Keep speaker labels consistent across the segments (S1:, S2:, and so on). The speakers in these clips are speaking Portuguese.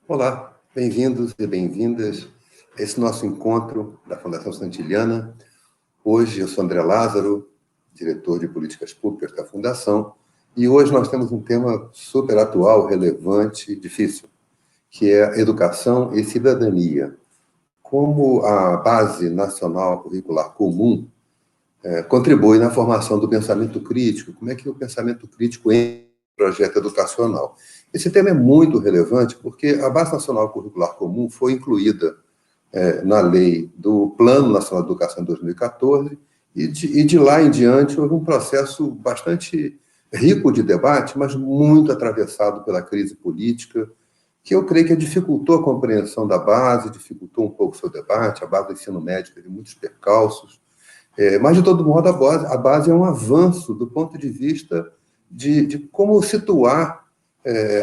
S1: Olá, bem-vindos e bem-vindas a esse nosso encontro da Fundação Santiliana. Hoje eu sou André Lázaro, diretor de políticas públicas da Fundação, e hoje nós temos um tema super atual, relevante, difícil, que é educação e cidadania. Como a Base Nacional Curricular Comum contribui na formação do pensamento crítico, como é que o pensamento crítico entra no projeto educacional? Esse tema é muito relevante porque a Base Nacional Curricular Comum foi incluída na lei do Plano Nacional de Educação de 2014 e de lá em diante houve um processo bastante rico de debate, mas muito atravessado pela crise política, que eu creio que dificultou a compreensão da base, dificultou um pouco o seu debate. A base do ensino médio teve muitos percalços, mas, de todo modo, a base é um avanço do ponto de vista de como situar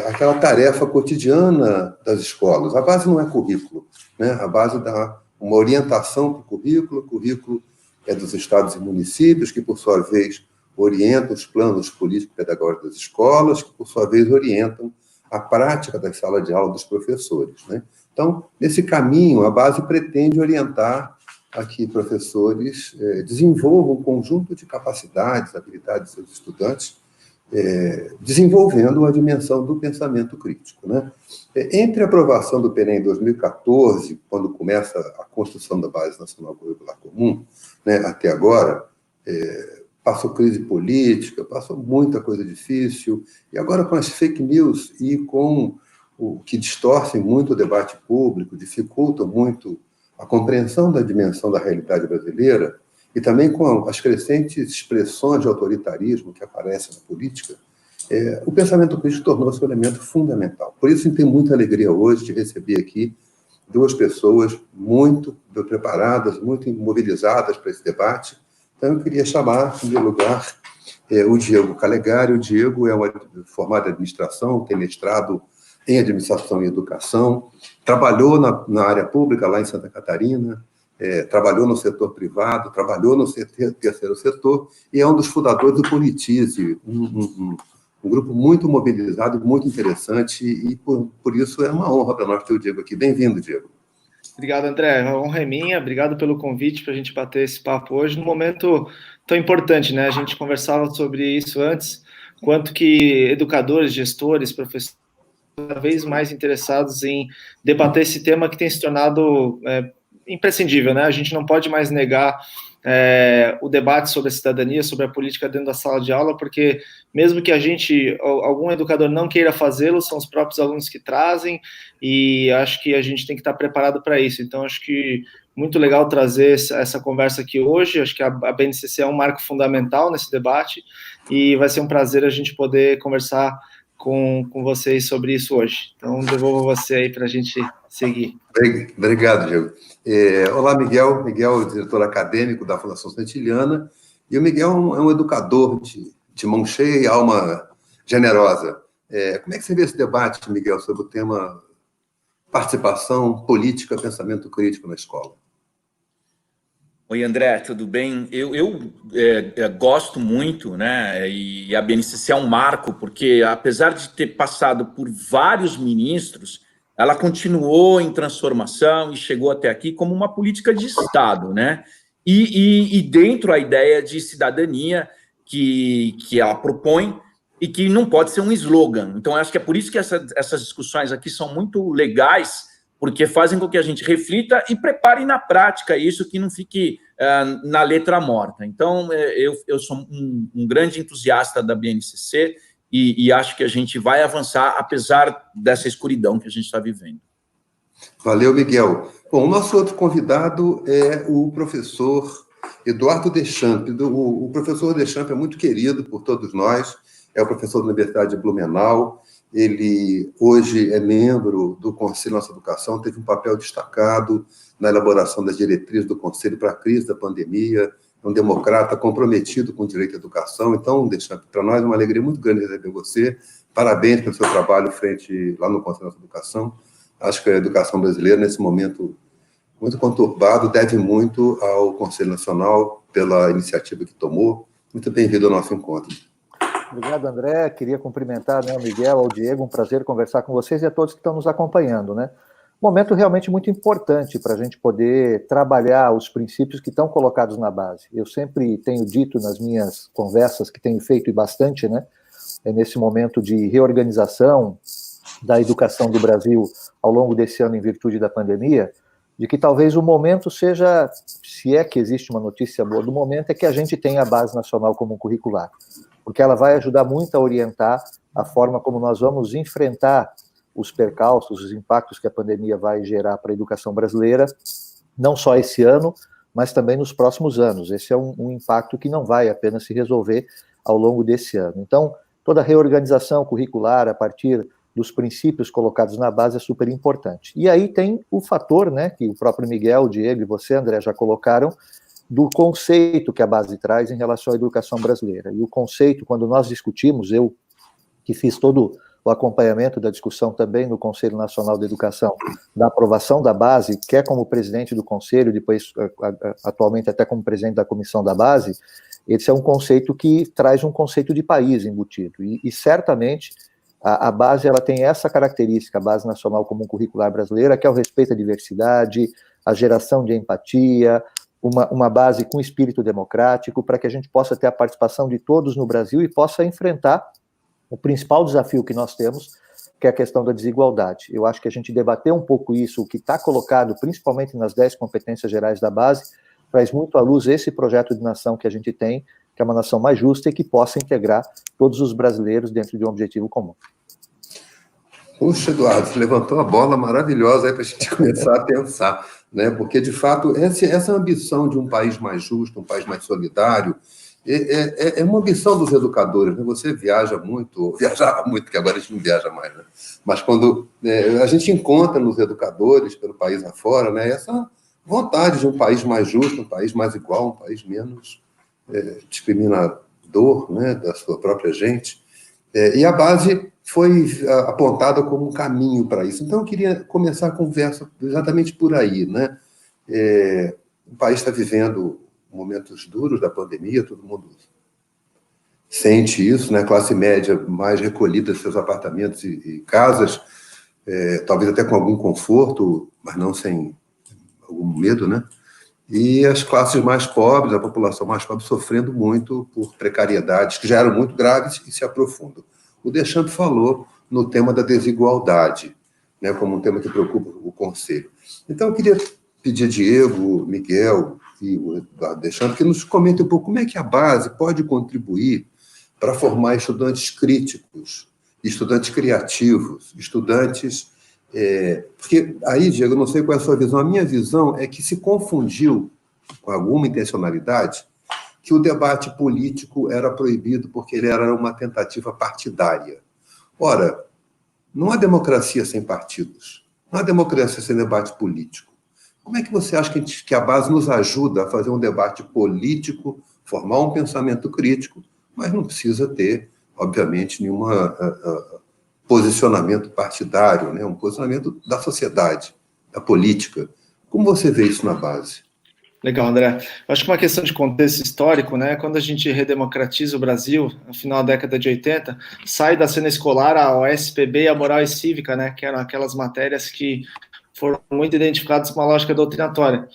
S1: aquela tarefa cotidiana das escolas. A base não é currículo, né? A base dá uma orientação para o currículo é dos estados e municípios, que, por sua vez, orientam os planos político-pedagógicos das escolas, que, por sua vez, orientam a prática das salas de aula dos professores, né? Então, nesse caminho, a base pretende orientar a que professores desenvolvam um conjunto de capacidades, habilidades dos seus estudantes, desenvolvendo a dimensão do pensamento crítico, né? Entre a aprovação do PENEM em 2014, quando começa a construção da Base Nacional Curricular Comum, né, até agora, passou crise política, passou muita coisa difícil, e agora com as fake news e com o que distorcem muito o debate público, dificultam muito a compreensão da dimensão da realidade brasileira, e também com as crescentes expressões de autoritarismo que aparecem na política, o pensamento crítico tornou-se um elemento fundamental. Por isso, tenho muita alegria hoje de receber aqui duas pessoas muito preparadas, muito mobilizadas para esse debate. Então, eu queria chamar, em primeiro lugar, o Diego Calegari. O Diego é formado em administração, tem mestrado em administração e educação, trabalhou na área pública lá em Santa Catarina, trabalhou no setor privado, trabalhou no terceiro setor, e é um dos fundadores do Politize, um grupo muito mobilizado, muito interessante, e por isso é uma honra para nós ter o Diego aqui. Bem-vindo, Diego.
S2: Obrigado, André. A honra é minha. Obrigado pelo convite para a gente bater esse papo hoje, num momento tão importante, né? A gente conversava sobre isso antes, quanto que educadores, gestores, professores, cada vez mais interessados em debater esse tema que tem se tornado imprescindível, né? A gente não pode mais negar o debate sobre a cidadania, sobre a política dentro da sala de aula, porque mesmo que algum educador não queira fazê-lo, são os próprios alunos que trazem, e acho que a gente tem que estar preparado para isso. Então, acho que muito legal trazer essa conversa aqui hoje. Acho que a BNCC é um marco fundamental nesse debate, e vai ser um prazer a gente poder conversar com vocês sobre isso hoje. Então, devolvo você aí para a gente seguir.
S1: Obrigado, Diego. Olá, Miguel. Miguel é o diretor acadêmico da Fundação Santiliana, e o Miguel é um educador de mão cheia e alma generosa. Como é que você vê esse debate, Miguel, sobre o tema participação política, pensamento crítico na escola?
S3: Oi, André, tudo bem? Eu gosto muito, né? E a BNCC é um marco, porque apesar de ter passado por vários ministros, ela continuou em transformação e chegou até aqui como uma política de Estado, né? E dentro a ideia de cidadania que ela propõe e que não pode ser um slogan. Então, acho que é por isso que essas discussões aqui são muito legais, porque fazem com que a gente reflita e prepare na prática isso, que não fique na letra morta. Então, eu sou um grande entusiasta da BNCC e acho que a gente vai avançar, apesar dessa escuridão que a gente está vivendo.
S1: Valeu, Miguel. Bom, o nosso outro convidado é o professor Eduardo Deschamps. O professor Deschamps é muito querido por todos nós, é o professor da Universidade de Blumenau. Ele hoje é membro do Conselho Nossa Educação, teve um papel destacado na elaboração das diretrizes do Conselho para a crise da pandemia, é um democrata comprometido com o direito à educação. Então, para nós é uma alegria muito grande receber você. Parabéns pelo seu trabalho lá no Conselho Nossa Educação. Acho que a educação brasileira, nesse momento muito conturbado, deve muito ao Conselho Nacional pela iniciativa que tomou. Muito bem-vindo ao nosso encontro.
S4: Obrigado, André. Queria cumprimentar, né, o Miguel, ao Diego, um prazer conversar com vocês e a todos que estão nos acompanhando, né? Momento realmente muito importante para a gente poder trabalhar os princípios que estão colocados na base. Eu sempre tenho dito nas minhas conversas, que tenho feito e bastante, né? Nesse momento de reorganização da educação do Brasil ao longo desse ano em virtude da pandemia, de que talvez o momento seja, se é que existe uma notícia boa do momento, é que a gente tenha a Base Nacional Comum Curricular, porque ela vai ajudar muito a orientar a forma como nós vamos enfrentar os percalços, os impactos que a pandemia vai gerar para a educação brasileira, não só esse ano, mas também nos próximos anos. Esse é um impacto que não vai apenas se resolver ao longo desse ano. Então, toda a reorganização curricular a partir dos princípios colocados na base é super importante. E aí tem o fator, né, que o próprio Miguel, o Diego e você, André, já colocaram, do conceito que a base traz em relação à educação brasileira. E o conceito, quando nós discutimos, eu que fiz todo o acompanhamento da discussão também no Conselho Nacional de Educação, da aprovação da base, quer como presidente do Conselho, depois, atualmente, até como presidente da comissão da base, esse é um conceito que traz um conceito de país embutido. E certamente, a base ela tem essa característica, a Base Nacional Comum Curricular Brasileira, que é o respeito à diversidade, a geração de empatia, uma base com espírito democrático, para que a gente possa ter a participação de todos no Brasil e possa enfrentar o principal desafio que nós temos, que é a questão da desigualdade. Eu acho que a gente debater um pouco isso, o que está colocado, principalmente nas 10 competências gerais da base, traz muito à luz esse projeto de nação que a gente tem, que é uma nação mais justa e que possa integrar todos os brasileiros dentro de um objetivo comum.
S1: Puxa, Eduardo, você levantou uma bola maravilhosa aí para a gente começar a pensar, né? Porque, de fato, essa ambição de um país mais justo, um país mais solidário, é uma ambição dos educadores, né? Você viajava muito, que agora a gente não viaja mais, né? Mas quando a gente encontra nos educadores pelo país afora, né, essa vontade de um país mais justo, um país mais igual, um país menos discriminador, né, da sua própria gente. E a base foi apontada como um caminho para isso. Então, eu queria começar a conversa exatamente por aí, né? O país está vivendo momentos duros da pandemia, todo mundo sente isso, né? A classe média mais recolhida dos seus apartamentos e casas, talvez até com algum conforto, mas não sem algum medo, né? E as classes mais pobres, a população mais pobre, sofrendo muito por precariedades que já eram muito graves e se aprofundam. O Deschamps falou no tema da desigualdade, né, como um tema que preocupa o Conselho. Então, eu queria pedir a Diego, Miguel e o Eduardo Deschamps que nos comentem um pouco como é que a base pode contribuir para formar estudantes críticos, estudantes criativos, estudantes... porque aí, Diego, eu não sei qual é a sua visão, a minha visão é que se confundiu, com alguma intencionalidade, que o debate político era proibido porque ele era uma tentativa partidária. Ora, não há democracia sem partidos, não há democracia sem debate político. Como é que você acha que a base nos ajuda a fazer um debate político, formar um pensamento crítico, mas não precisa ter, obviamente, nenhum posicionamento partidário, né? Um posicionamento da sociedade, da política. Como você vê isso na base?
S2: Legal, André. Eu acho que uma questão de contexto histórico, né? Quando a gente redemocratiza o Brasil, no final da década de 80, sai da cena escolar a OSPB e a moral e cívica, né? Que eram aquelas matérias que foram muito identificadas com uma lógica doutrinatória.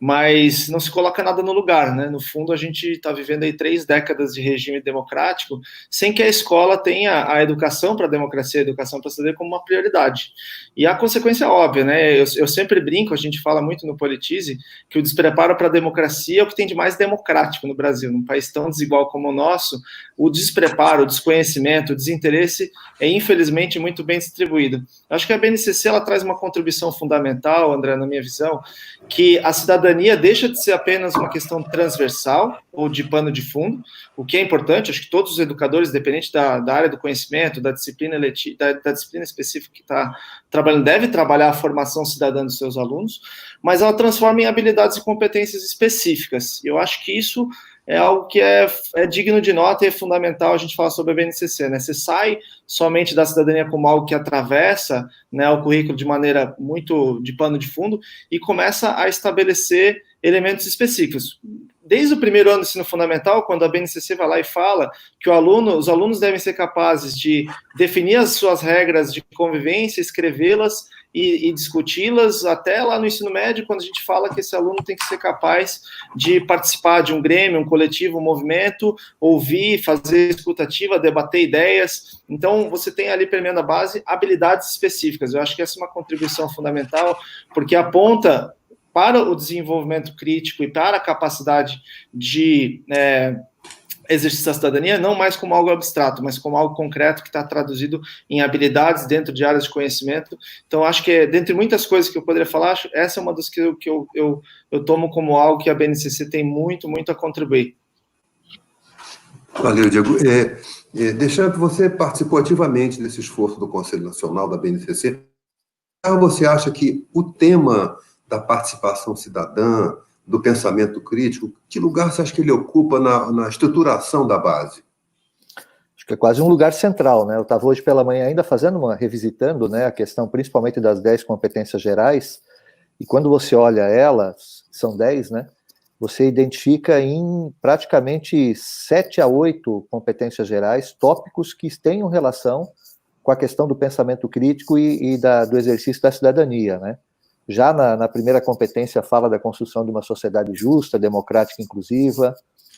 S2: Mas não se coloca nada no lugar, né? No fundo, a gente está vivendo aí 3 décadas de regime democrático sem que a escola tenha a educação para a democracia, a educação para a cidadania como uma prioridade. E a consequência é óbvia, né? Eu sempre brinco, a gente fala muito no Politize, que o despreparo para a democracia é o que tem de mais democrático no Brasil. Num país tão desigual como o nosso, o despreparo, o desconhecimento, o desinteresse é, infelizmente, muito bem distribuído. Acho que a BNCC ela traz uma contribuição fundamental, André, na minha visão, que a cidadania deixa de ser apenas uma questão transversal ou de pano de fundo, o que é importante. Acho que todos os educadores, independente da área do conhecimento, da disciplina da disciplina específica que está trabalhando, deve trabalhar a formação cidadã dos seus alunos, mas ela transforma em habilidades e competências específicas. Eu acho que isso é algo que é digno de nota e é fundamental a gente falar sobre a BNCC, né? Você sai somente da cidadania como algo que atravessa, né, o currículo de maneira muito de pano de fundo e começa a estabelecer elementos específicos. desde o primeiro ano do ensino fundamental, quando a BNCC vai lá e fala que os alunos devem ser capazes de definir as suas regras de convivência, escrevê-las e discuti-las, até lá no ensino médio, quando a gente fala que esse aluno tem que ser capaz de participar de um grêmio, um coletivo, um movimento, ouvir, fazer escutativa, debater ideias. Então, você tem ali, permeando a base, habilidades específicas. Eu acho que essa é uma contribuição fundamental, porque aponta para o desenvolvimento crítico e para a capacidade de exercício da cidadania, não mais como algo abstrato, mas como algo concreto que está traduzido em habilidades dentro de áreas de conhecimento. Então, acho que, dentre muitas coisas que eu poderia falar, essa é uma das que eu tomo como algo que a BNCC tem muito a contribuir.
S1: Valeu, Diego. Deschamps, você participou ativamente desse esforço do Conselho Nacional da BNCC. Você acha que o tema da participação cidadã, do pensamento crítico, que lugar você acha que ele ocupa na estruturação da base?
S4: Acho que é quase um lugar central, né? Eu estava hoje pela manhã ainda revisitando, né, a questão principalmente das 10 competências gerais, e quando você olha elas, são 10, né? Você identifica em praticamente 7 a 8 competências gerais, tópicos que tenham relação com a questão do pensamento crítico e do exercício da cidadania, né? Já na primeira competência fala da construção de uma sociedade justa, democrática e inclusiva.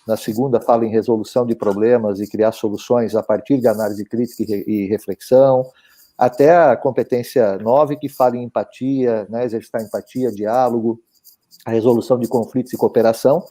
S4: Na segunda fala em resolução de problemas e criar soluções a partir de análise crítica e reflexão. Até a competência 9, que fala em empatia, né, exercitar empatia, diálogo, a resolução de conflitos e cooperação.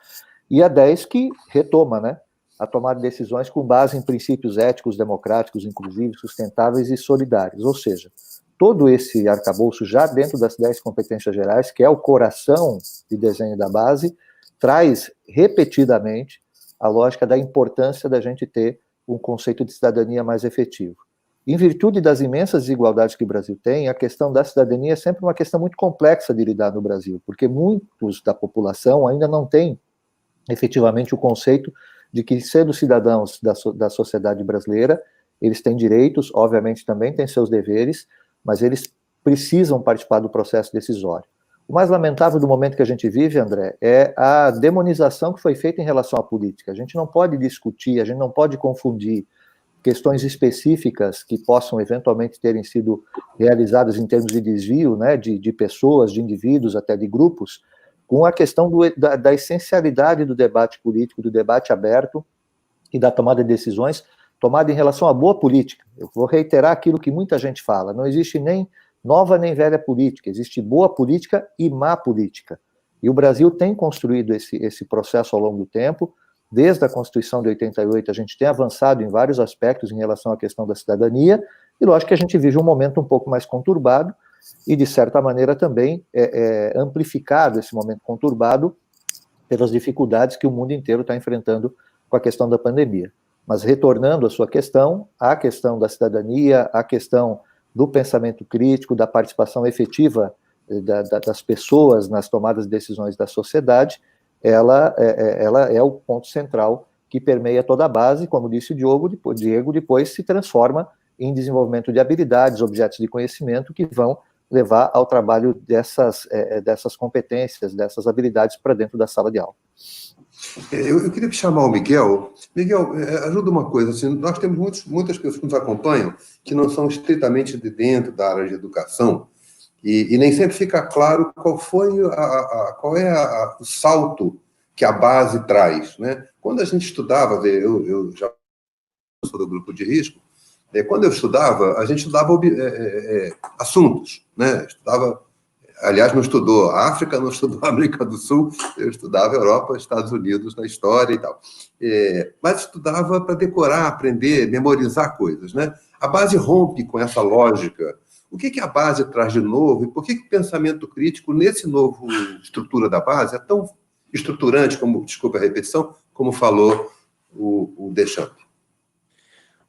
S4: E a 10, que retoma, né, a tomada de decisões com base em princípios éticos, democráticos, inclusivos, sustentáveis e solidários. Ou seja, todo esse arcabouço já dentro das 10 competências gerais, que é o coração de desenho da base, traz repetidamente a lógica da importância da gente ter um conceito de cidadania mais efetivo. Em virtude das imensas desigualdades que o Brasil tem, a questão da cidadania é sempre uma questão muito complexa de lidar no Brasil, porque muitos da população ainda não têm efetivamente o conceito de que, sendo cidadãos da sociedade brasileira, eles têm direitos, obviamente também têm seus deveres, mas eles precisam participar do processo decisório. O mais lamentável do momento que a gente vive, André, é a demonização que foi feita em relação à política. A gente não pode discutir, a gente não pode confundir questões específicas que possam eventualmente terem sido realizadas em termos de desvio, né, de pessoas, de indivíduos, até de grupos, com a questão da essencialidade do debate político, do debate aberto e da tomada de decisões, tomada em relação à boa política. Eu vou reiterar aquilo que muita gente fala, não existe nem nova nem velha política, existe boa política e má política. E o Brasil tem construído esse processo ao longo do tempo. Desde a Constituição de 88, a gente tem avançado em vários aspectos em relação à questão da cidadania, e lógico que a gente vive um momento um pouco mais conturbado, e de certa maneira também amplificado esse momento conturbado pelas dificuldades que o mundo inteiro está enfrentando com a questão da pandemia. Mas retornando à sua questão, a questão da cidadania, a questão do pensamento crítico, da participação efetiva das pessoas nas tomadas de decisões da sociedade, ela é o ponto central que permeia toda a base, como disse o Diego, depois se transforma em desenvolvimento de habilidades, objetos de conhecimento que vão levar ao trabalho dessas competências, dessas habilidades para dentro da sala de aula.
S1: Eu queria chamar o Miguel. Miguel, ajuda uma coisa, assim, nós temos muitas pessoas que nos acompanham que não são estritamente de dentro da área de educação e nem sempre fica claro qual é o salto que a base traz, né? Quando a gente estudava, eu já sou do grupo de risco, quando eu estudava, a gente estudava assuntos, né? Aliás, não estudou a África, não estudou a América do Sul, eu estudava a Europa, Estados Unidos, na história e tal. Mas estudava para decorar, aprender, memorizar coisas, né? A base rompe com essa lógica. O que a base traz de novo e por que o pensamento crítico, nesse novo estrutura da base, é tão estruturante, desculpa a repetição, como falou o Deschamps?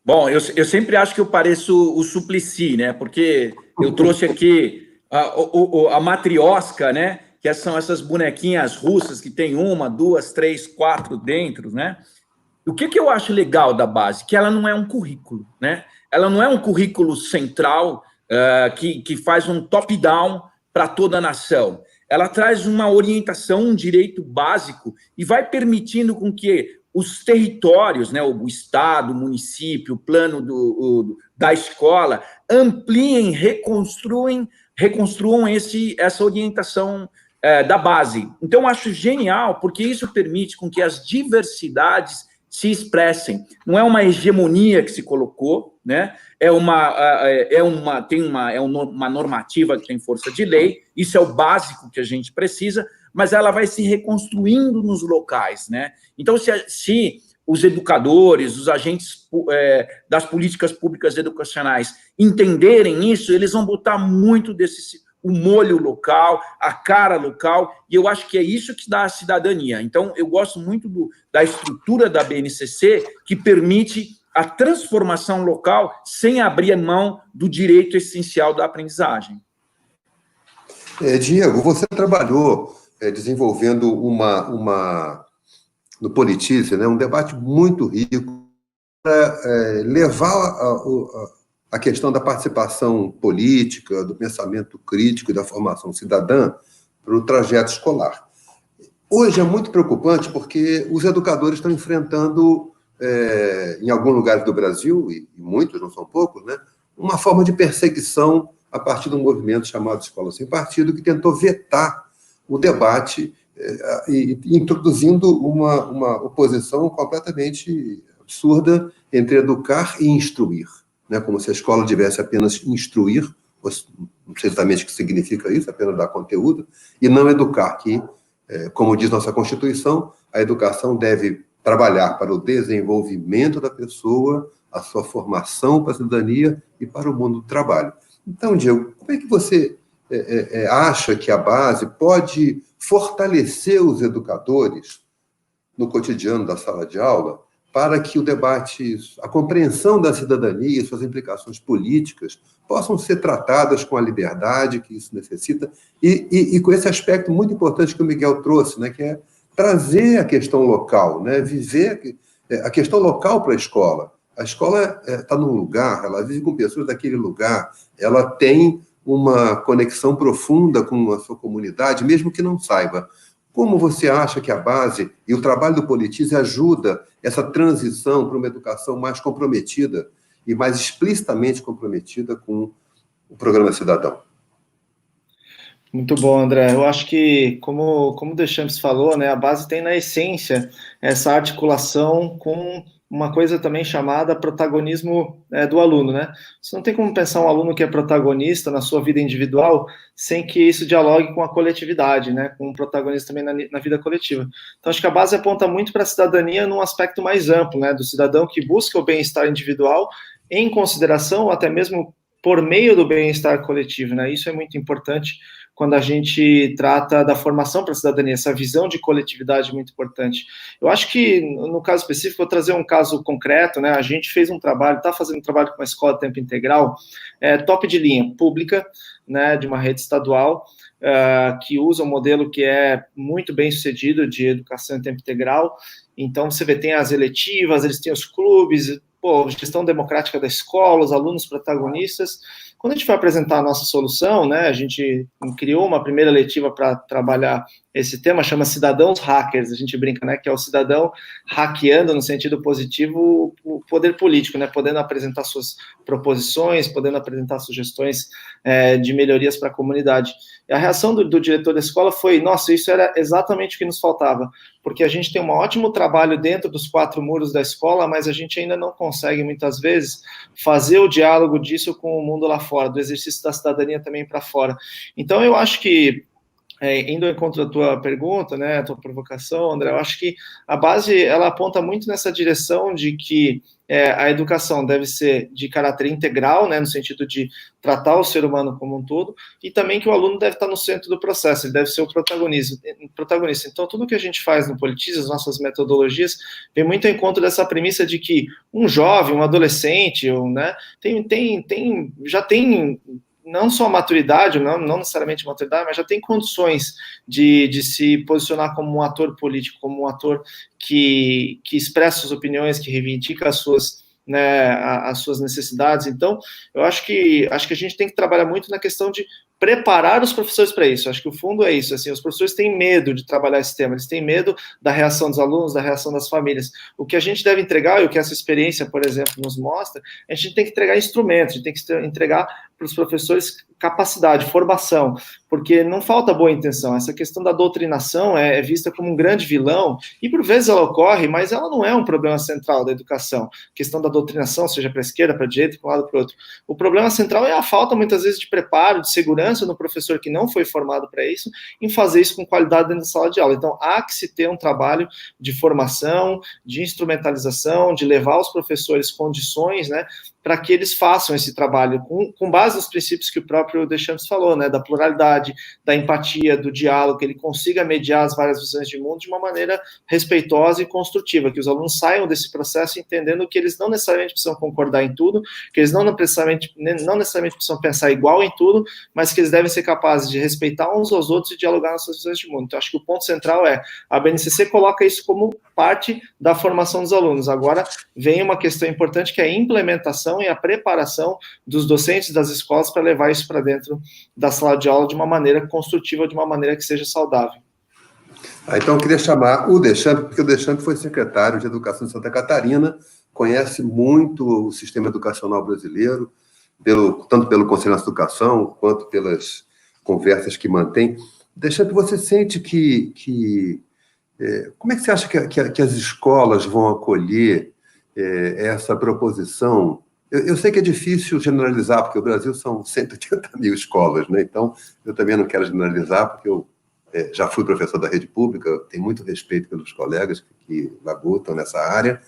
S3: Bom, eu sempre acho que eu pareço o Suplicy, né? Porque eu trouxe aqui a matriosca, né? Que são essas bonequinhas russas que tem 1, 2, 3, 4 dentro, né? O que eu acho legal da base? Que ela não é um currículo, né? Ela não é um currículo central que faz um top-down para toda a nação. ela traz uma orientação, um direito básico e vai permitindo com que os territórios, né, o Estado, o município, o plano da escola, ampliem, reconstruam essa orientação da base. Então, acho genial, porque isso permite com que as diversidades se expressem. Não é uma hegemonia que se colocou, né? É uma normativa que tem força de lei, isso é o básico que a gente precisa, mas ela vai se reconstruindo nos locais, né? Então, se os educadores, os agentes das políticas públicas educacionais entenderem isso, eles vão botar muito o molho local, a cara local, e eu acho que é isso que dá a cidadania. Então, eu gosto muito da estrutura da BNCC, que permite a transformação local sem abrir mão do direito essencial da aprendizagem.
S1: Diego, você trabalhou desenvolvendo no Politize, né, um debate muito rico para levar a questão da participação política, do pensamento crítico e da formação cidadã para o trajeto escolar. Hoje é muito preocupante porque os educadores estão enfrentando, em alguns lugares do Brasil, e muitos, não são poucos, né, uma forma de perseguição a partir de um movimento chamado Escola Sem Partido, que tentou vetar o debate, introduzindo uma oposição completamente absurda entre educar e instruir, né? Como se a escola tivesse apenas instruir, não sei exatamente o que significa isso, apenas dar conteúdo, e não educar, que, como diz nossa Constituição, a educação deve trabalhar para o desenvolvimento da pessoa, a sua formação para a cidadania e para o mundo do trabalho. Então, Diego, como é que você acha que a base pode fortalecer os educadores no cotidiano da sala de aula para que o debate, a compreensão da cidadania e suas implicações políticas possam ser tratadas com a liberdade que isso necessita e com esse aspecto muito importante que o Miguel trouxe, né, que é trazer a questão local, né, viver a questão local para a escola. A escola está num lugar, ela vive com pessoas daquele lugar, ela tem uma conexão profunda com a sua comunidade, mesmo que não saiba. Como você acha que a base e o trabalho do Politize ajuda essa transição para uma educação mais comprometida e mais explicitamente comprometida com o Programa Cidadão?
S2: Muito bom, André. Eu acho que, como o Deschamps falou, né, a base tem na essência essa articulação com uma coisa também chamada protagonismo do aluno, né? Você não tem como pensar um aluno que é protagonista na sua vida individual sem que isso dialogue com a coletividade, né? Com um protagonista também na vida coletiva. Então, acho que a base aponta muito para a cidadania num aspecto mais amplo, né? Do cidadão que busca o bem-estar individual em consideração, ou até mesmo por meio do bem-estar coletivo, né? Isso é muito importante quando a gente trata da formação para a cidadania, essa visão de coletividade muito importante. Eu acho que, no caso específico, vou trazer um caso concreto, né? A gente fez um trabalho, está fazendo um trabalho com uma escola de tempo integral, top de linha, pública, né, de uma rede estadual, que usa um modelo que é muito bem sucedido de educação em tempo integral. Então, você vê, tem as eletivas, eles têm os clubes, gestão democrática da escola, os alunos protagonistas. Quando a gente foi apresentar a nossa solução, né, a gente criou uma primeira letiva para trabalhar esse tema, chama Cidadãos Hackers, a gente brinca, né, que é o cidadão hackeando, no sentido positivo, o poder político, né, podendo apresentar suas proposições, podendo apresentar sugestões de melhorias para a comunidade. E a reação do diretor da escola foi, nossa, isso era exatamente o que nos faltava, porque a gente tem um ótimo trabalho dentro dos 4 muros da escola, mas a gente ainda não consegue, muitas vezes, fazer o diálogo disso com o mundo lá fora, do exercício da cidadania também para fora. Então, eu acho que, indo ao encontro da tua pergunta, né, a tua provocação, André, eu acho que a base, ela aponta muito nessa direção de que a educação deve ser de caráter integral, né, no sentido de tratar o ser humano como um todo, e também que o aluno deve estar no centro do processo, ele deve ser o protagonista. Então, tudo que a gente faz no Politize, as nossas metodologias, vem muito ao encontro dessa premissa de que um jovem, um adolescente, né, já tem não só maturidade, não necessariamente maturidade, mas já tem condições de se posicionar como um ator político, como um ator que expressa suas opiniões, que reivindica as suas necessidades. Então, eu acho que a gente tem que trabalhar muito na questão de preparar os professores para isso. Acho que o fundo é isso, assim, os professores têm medo de trabalhar esse tema, eles têm medo da reação dos alunos, da reação das famílias. O que a gente deve entregar, e o que essa experiência, por exemplo, nos mostra, a gente tem que entregar instrumentos, a gente tem que entregar para os professores capacidade, formação, porque não falta boa intenção. Essa questão da doutrinação é vista como um grande vilão, e por vezes ela ocorre, mas ela não é um problema central da educação. A questão da doutrinação, seja para a esquerda, para a direita, para um lado, para o outro. O problema central é a falta, muitas vezes, de preparo, de segurança no professor que não foi formado para isso, em fazer isso com qualidade dentro da sala de aula. Então, há que se ter um trabalho de formação, de instrumentalização, de levar aos professores condições, né, para que eles façam esse trabalho com base nos princípios que o próprio Deschamps falou, né, da pluralidade, da empatia, do diálogo, que ele consiga mediar as várias visões de mundo de uma maneira respeitosa e construtiva, que os alunos saiam desse processo entendendo que eles não necessariamente precisam concordar em tudo, que eles não necessariamente precisam pensar igual em tudo, mas que eles devem ser capazes de respeitar uns aos outros e dialogar nas suas visões de mundo. Então, acho que o ponto central é, a BNCC coloca isso como parte da formação dos alunos. Agora, vem uma questão importante, que é a implementação e a preparação dos docentes das escolas para levar isso para dentro da sala de aula de uma maneira construtiva, de uma maneira que seja saudável.
S1: Então, eu queria chamar o Deschamps, porque o Deschamps foi secretário de Educação de Santa Catarina, conhece muito o sistema educacional brasileiro, tanto pelo Conselho de Educação, quanto pelas conversas que mantém. Deschamps, você sente como é que você acha que as escolas vão acolher essa proposição? Eu sei que é difícil generalizar, porque o Brasil são 180 mil escolas, né? Então, eu também não quero generalizar, porque eu já fui professor da rede pública, tenho muito respeito pelos colegas que labutam nessa área,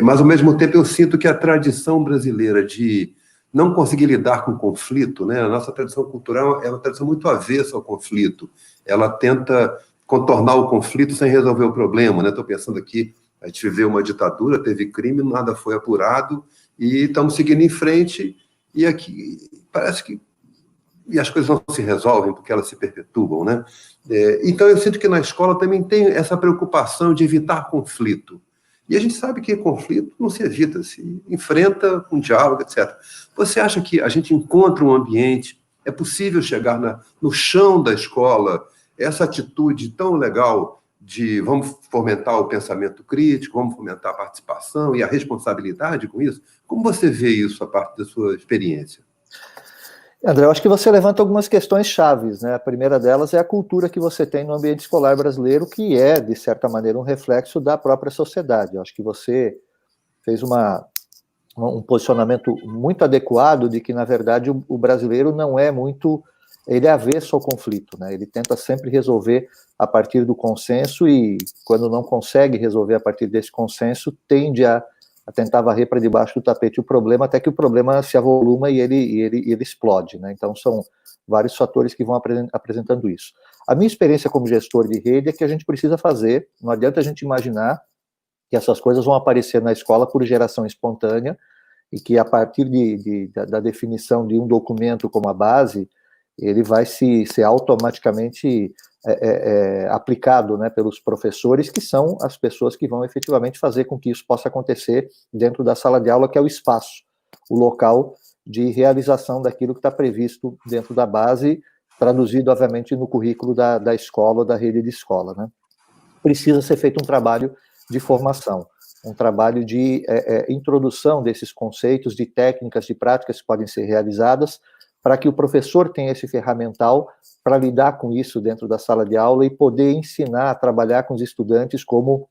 S1: mas, ao mesmo tempo, eu sinto que a tradição brasileira de não conseguir lidar com conflito, né? A nossa tradição cultural é uma tradição muito avessa ao conflito. Ela tenta contornar o conflito sem resolver o problema, né? Estou pensando aqui, a gente viveu uma ditadura, teve crime, nada foi apurado, e estamos seguindo em frente, e aqui parece que as coisas não se resolvem porque elas se perpetuam, né? Então, eu sinto que na escola também tem essa preocupação de evitar conflito. E a gente sabe que conflito não se evita, se enfrenta com diálogo, etc. Você acha que a gente encontra um ambiente, é possível chegar no chão da escola, essa atitude tão legal de vamos fomentar o pensamento crítico, vamos fomentar a participação e a responsabilidade com isso? Como você vê isso a partir da sua experiência?
S4: André, eu acho que você levanta algumas questões chaves, né? A primeira delas é a cultura que você tem no ambiente escolar brasileiro, que é, de certa maneira, um reflexo da própria sociedade. Eu acho que você fez um posicionamento muito adequado de que, na verdade, o brasileiro não é muito... Ele é avesso ao conflito, né? Ele tenta sempre resolver a partir do consenso e, quando não consegue resolver a partir desse consenso, tende a tentar varrer para debaixo do tapete o problema, até que o problema se avoluma e ele explode, né? Então, são vários fatores que vão apresentando isso. A minha experiência como gestor de rede é que a gente precisa fazer, não adianta a gente imaginar que essas coisas vão aparecer na escola por geração espontânea e que, a partir da definição de um documento como a base, ele vai ser automaticamente aplicado, né, pelos professores, que são as pessoas que vão efetivamente fazer com que isso possa acontecer dentro da sala de aula, que é o espaço, o local de realização daquilo que está previsto dentro da base, traduzido, obviamente, no currículo da escola ou da rede de escola, né? Precisa ser feito um trabalho de formação, um trabalho de introdução desses conceitos, de técnicas, de práticas que podem ser realizadas, para que o professor tenha esse ferramental para lidar com isso dentro da sala de aula e poder ensinar a trabalhar com os estudantes como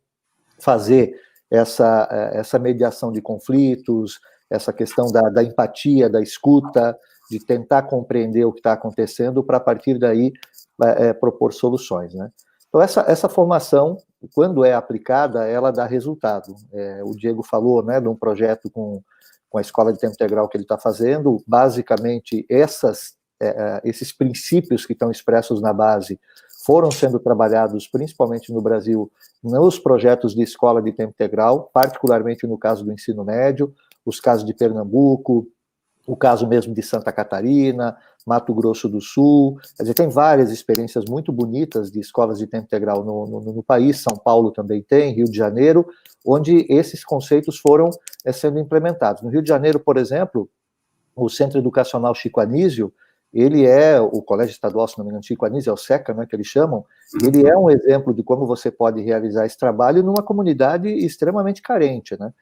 S4: fazer essa mediação de conflitos, essa questão da empatia, da escuta, de tentar compreender o que está acontecendo para, a partir daí, propor soluções, né? Então, essa formação, quando é aplicada, ela dá resultado. O Diego falou, né, de um projeto com a escola de tempo integral que ele está fazendo. Basicamente, esses princípios que estão expressos na base foram sendo trabalhados, principalmente no Brasil, nos projetos de escola de tempo integral, particularmente no caso do ensino médio, os casos de Pernambuco, o caso mesmo de Santa Catarina, Mato Grosso do Sul. Quer dizer, tem várias experiências muito bonitas de escolas de tempo integral no país. São Paulo também tem, Rio de Janeiro, onde esses conceitos foram sendo implementados. No Rio de Janeiro, por exemplo, o Centro Educacional Chico Anísio, ele é, o Colégio Estadual, se não me engano, Chico Anísio, é o SECA, né, que eles chamam, ele é um exemplo de como você pode realizar esse trabalho numa comunidade extremamente carente, né?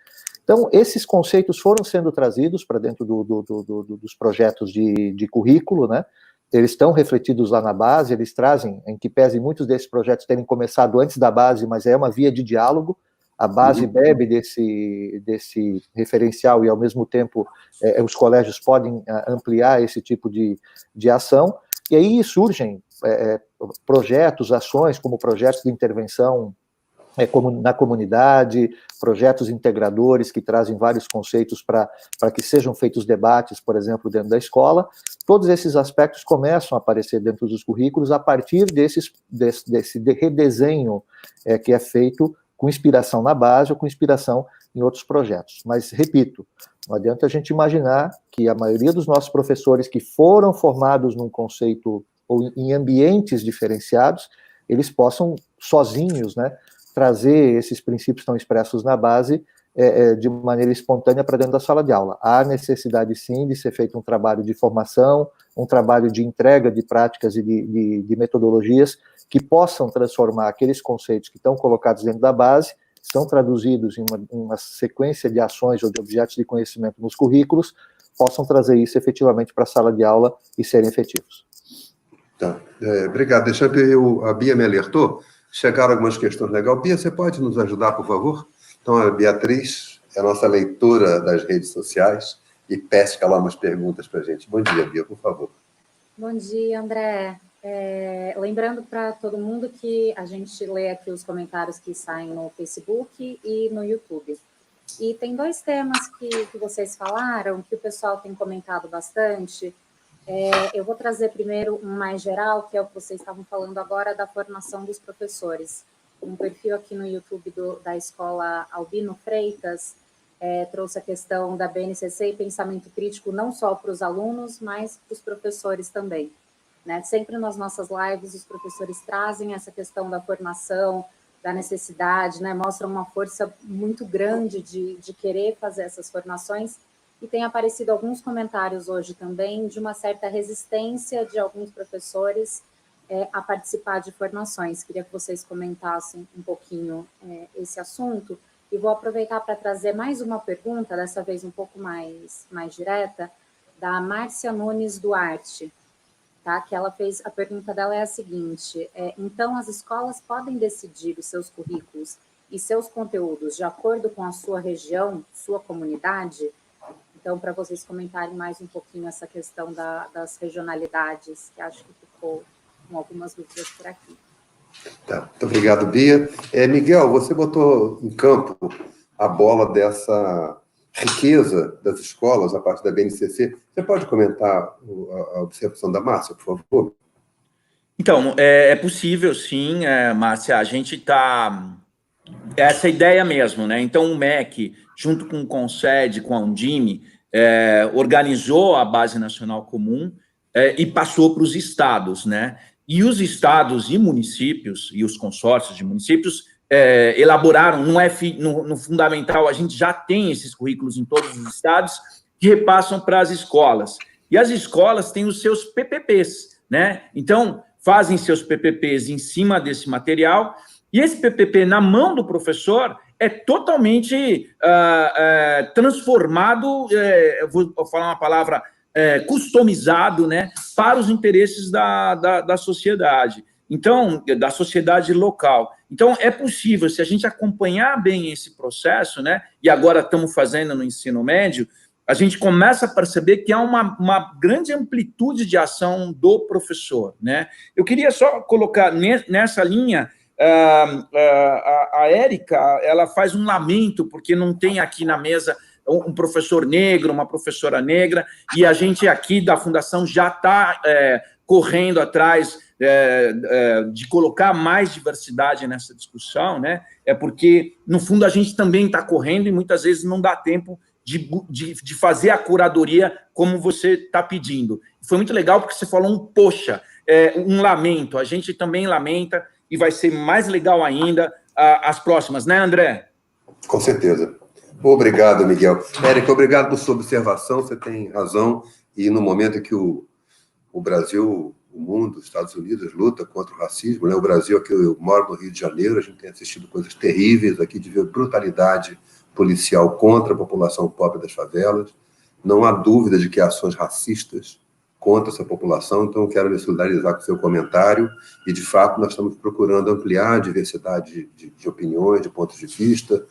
S4: Então, esses conceitos foram sendo trazidos para dentro dos projetos de currículo, né? Eles estão refletidos lá na base, eles trazem, em que pese muitos desses projetos terem começado antes da base, mas é uma via de diálogo. A base bebe desse referencial e, ao mesmo tempo, os colégios podem ampliar esse tipo de ação. E aí surgem projetos, ações, como projetos de intervenção na comunidade, projetos integradores que trazem vários conceitos para que sejam feitos debates, por exemplo, dentro da escola. Todos esses aspectos começam a aparecer dentro dos currículos a partir desse redesenho que é feito com inspiração na base ou com inspiração em outros projetos. Mas, repito, não adianta a gente imaginar que a maioria dos nossos professores que foram formados num conceito ou em ambientes diferenciados, eles possam, sozinhos, né, trazer esses princípios que estão expressos na base de maneira espontânea para dentro da sala de aula. Há necessidade, sim, de ser feito um trabalho de formação, um trabalho de entrega de práticas e de metodologias que possam transformar aqueles conceitos que estão colocados dentro da base, são traduzidos em uma sequência de ações ou de objetos de conhecimento nos currículos, possam trazer isso efetivamente para a sala de aula e serem efetivos.
S1: Tá. Obrigado. A Bia me alertou, chegaram algumas questões legais. Bia, você pode nos ajudar, por favor? Então, a Beatriz é a nossa leitora das redes sociais e pesca lá umas perguntas para a gente. Bom dia, Bia, por favor.
S5: Bom dia, André. Lembrando para todo mundo que a gente lê aqui os comentários que saem no Facebook e no YouTube. E tem dois temas que vocês falaram, que o pessoal tem comentado bastante. Eu vou trazer primeiro um mais geral, que é o que vocês estavam falando agora, da formação dos professores. Um perfil aqui no YouTube da escola Albino Freitas trouxe a questão da BNCC e pensamento crítico não só para os alunos, mas para os professores também. Né? Sempre nas nossas lives, os professores trazem essa questão da formação, da necessidade, né? Mostram uma força muito grande de querer fazer essas formações, e tem aparecido alguns comentários hoje também de uma certa resistência de alguns professores a participar de formações. Queria que vocês comentassem um pouquinho esse assunto, e vou aproveitar para trazer mais uma pergunta, dessa vez um pouco mais direta, da Márcia Nunes Duarte. Tá? Que ela fez, a pergunta dela é a seguinte: então as escolas podem decidir os seus currículos e seus conteúdos de acordo com a sua região, sua comunidade? Então, para vocês comentarem mais um pouquinho essa questão das regionalidades, que acho que ficou com algumas dúvidas por aqui.
S1: Tá, muito obrigado, Bia. Miguel, você botou em campo a bola dessa riqueza das escolas, a parte da BNCC. Você pode comentar a observação da Márcia, por favor?
S3: Então, é possível, sim, Márcia. A gente está... Essa ideia mesmo, né? Então, o MEC, junto com o CONSED, com a Undime, organizou a Base Nacional Comum e passou para os estados, né? E os estados e municípios, e os consórcios de municípios, elaboraram, no fundamental, a gente já tem esses currículos em todos os estados, que repassam para as escolas. E as escolas têm os seus PPPs, né? Então, fazem seus PPPs em cima desse material, e esse PPP, na mão do professor, é totalmente transformado, vou falar uma palavra, customizado, né, para os interesses da sociedade. Então, da sociedade local. Então, é possível, se a gente acompanhar bem esse processo, né, e agora estamos fazendo no ensino médio, a gente começa a perceber que há uma grande amplitude de ação do professor, né. Eu queria só colocar nessa linha, a Érica, ela faz um lamento, porque não tem aqui na mesa um professor negro, uma professora negra, e a gente aqui da Fundação já está correndo atrás de colocar mais diversidade nessa discussão, né? Porque, no fundo, a gente também está correndo e muitas vezes não dá tempo de fazer a curadoria como você está pedindo. Foi muito legal porque você falou um lamento. A gente também lamenta e vai ser mais legal ainda as próximas, né, André?
S1: Com certeza. Obrigado, Miguel. Érica, obrigado por sua observação, você tem razão, e no momento que o o Brasil, o mundo, os Estados Unidos luta contra o racismo, né? O Brasil, aqui eu moro no Rio de Janeiro, a gente tem assistido coisas terríveis aqui de ver brutalidade policial contra a população pobre das favelas. Não há dúvida de que há ações racistas contra essa população, então eu quero me solidarizar com o seu comentário e, de fato, nós estamos procurando ampliar a diversidade de opiniões, de pontos de vista,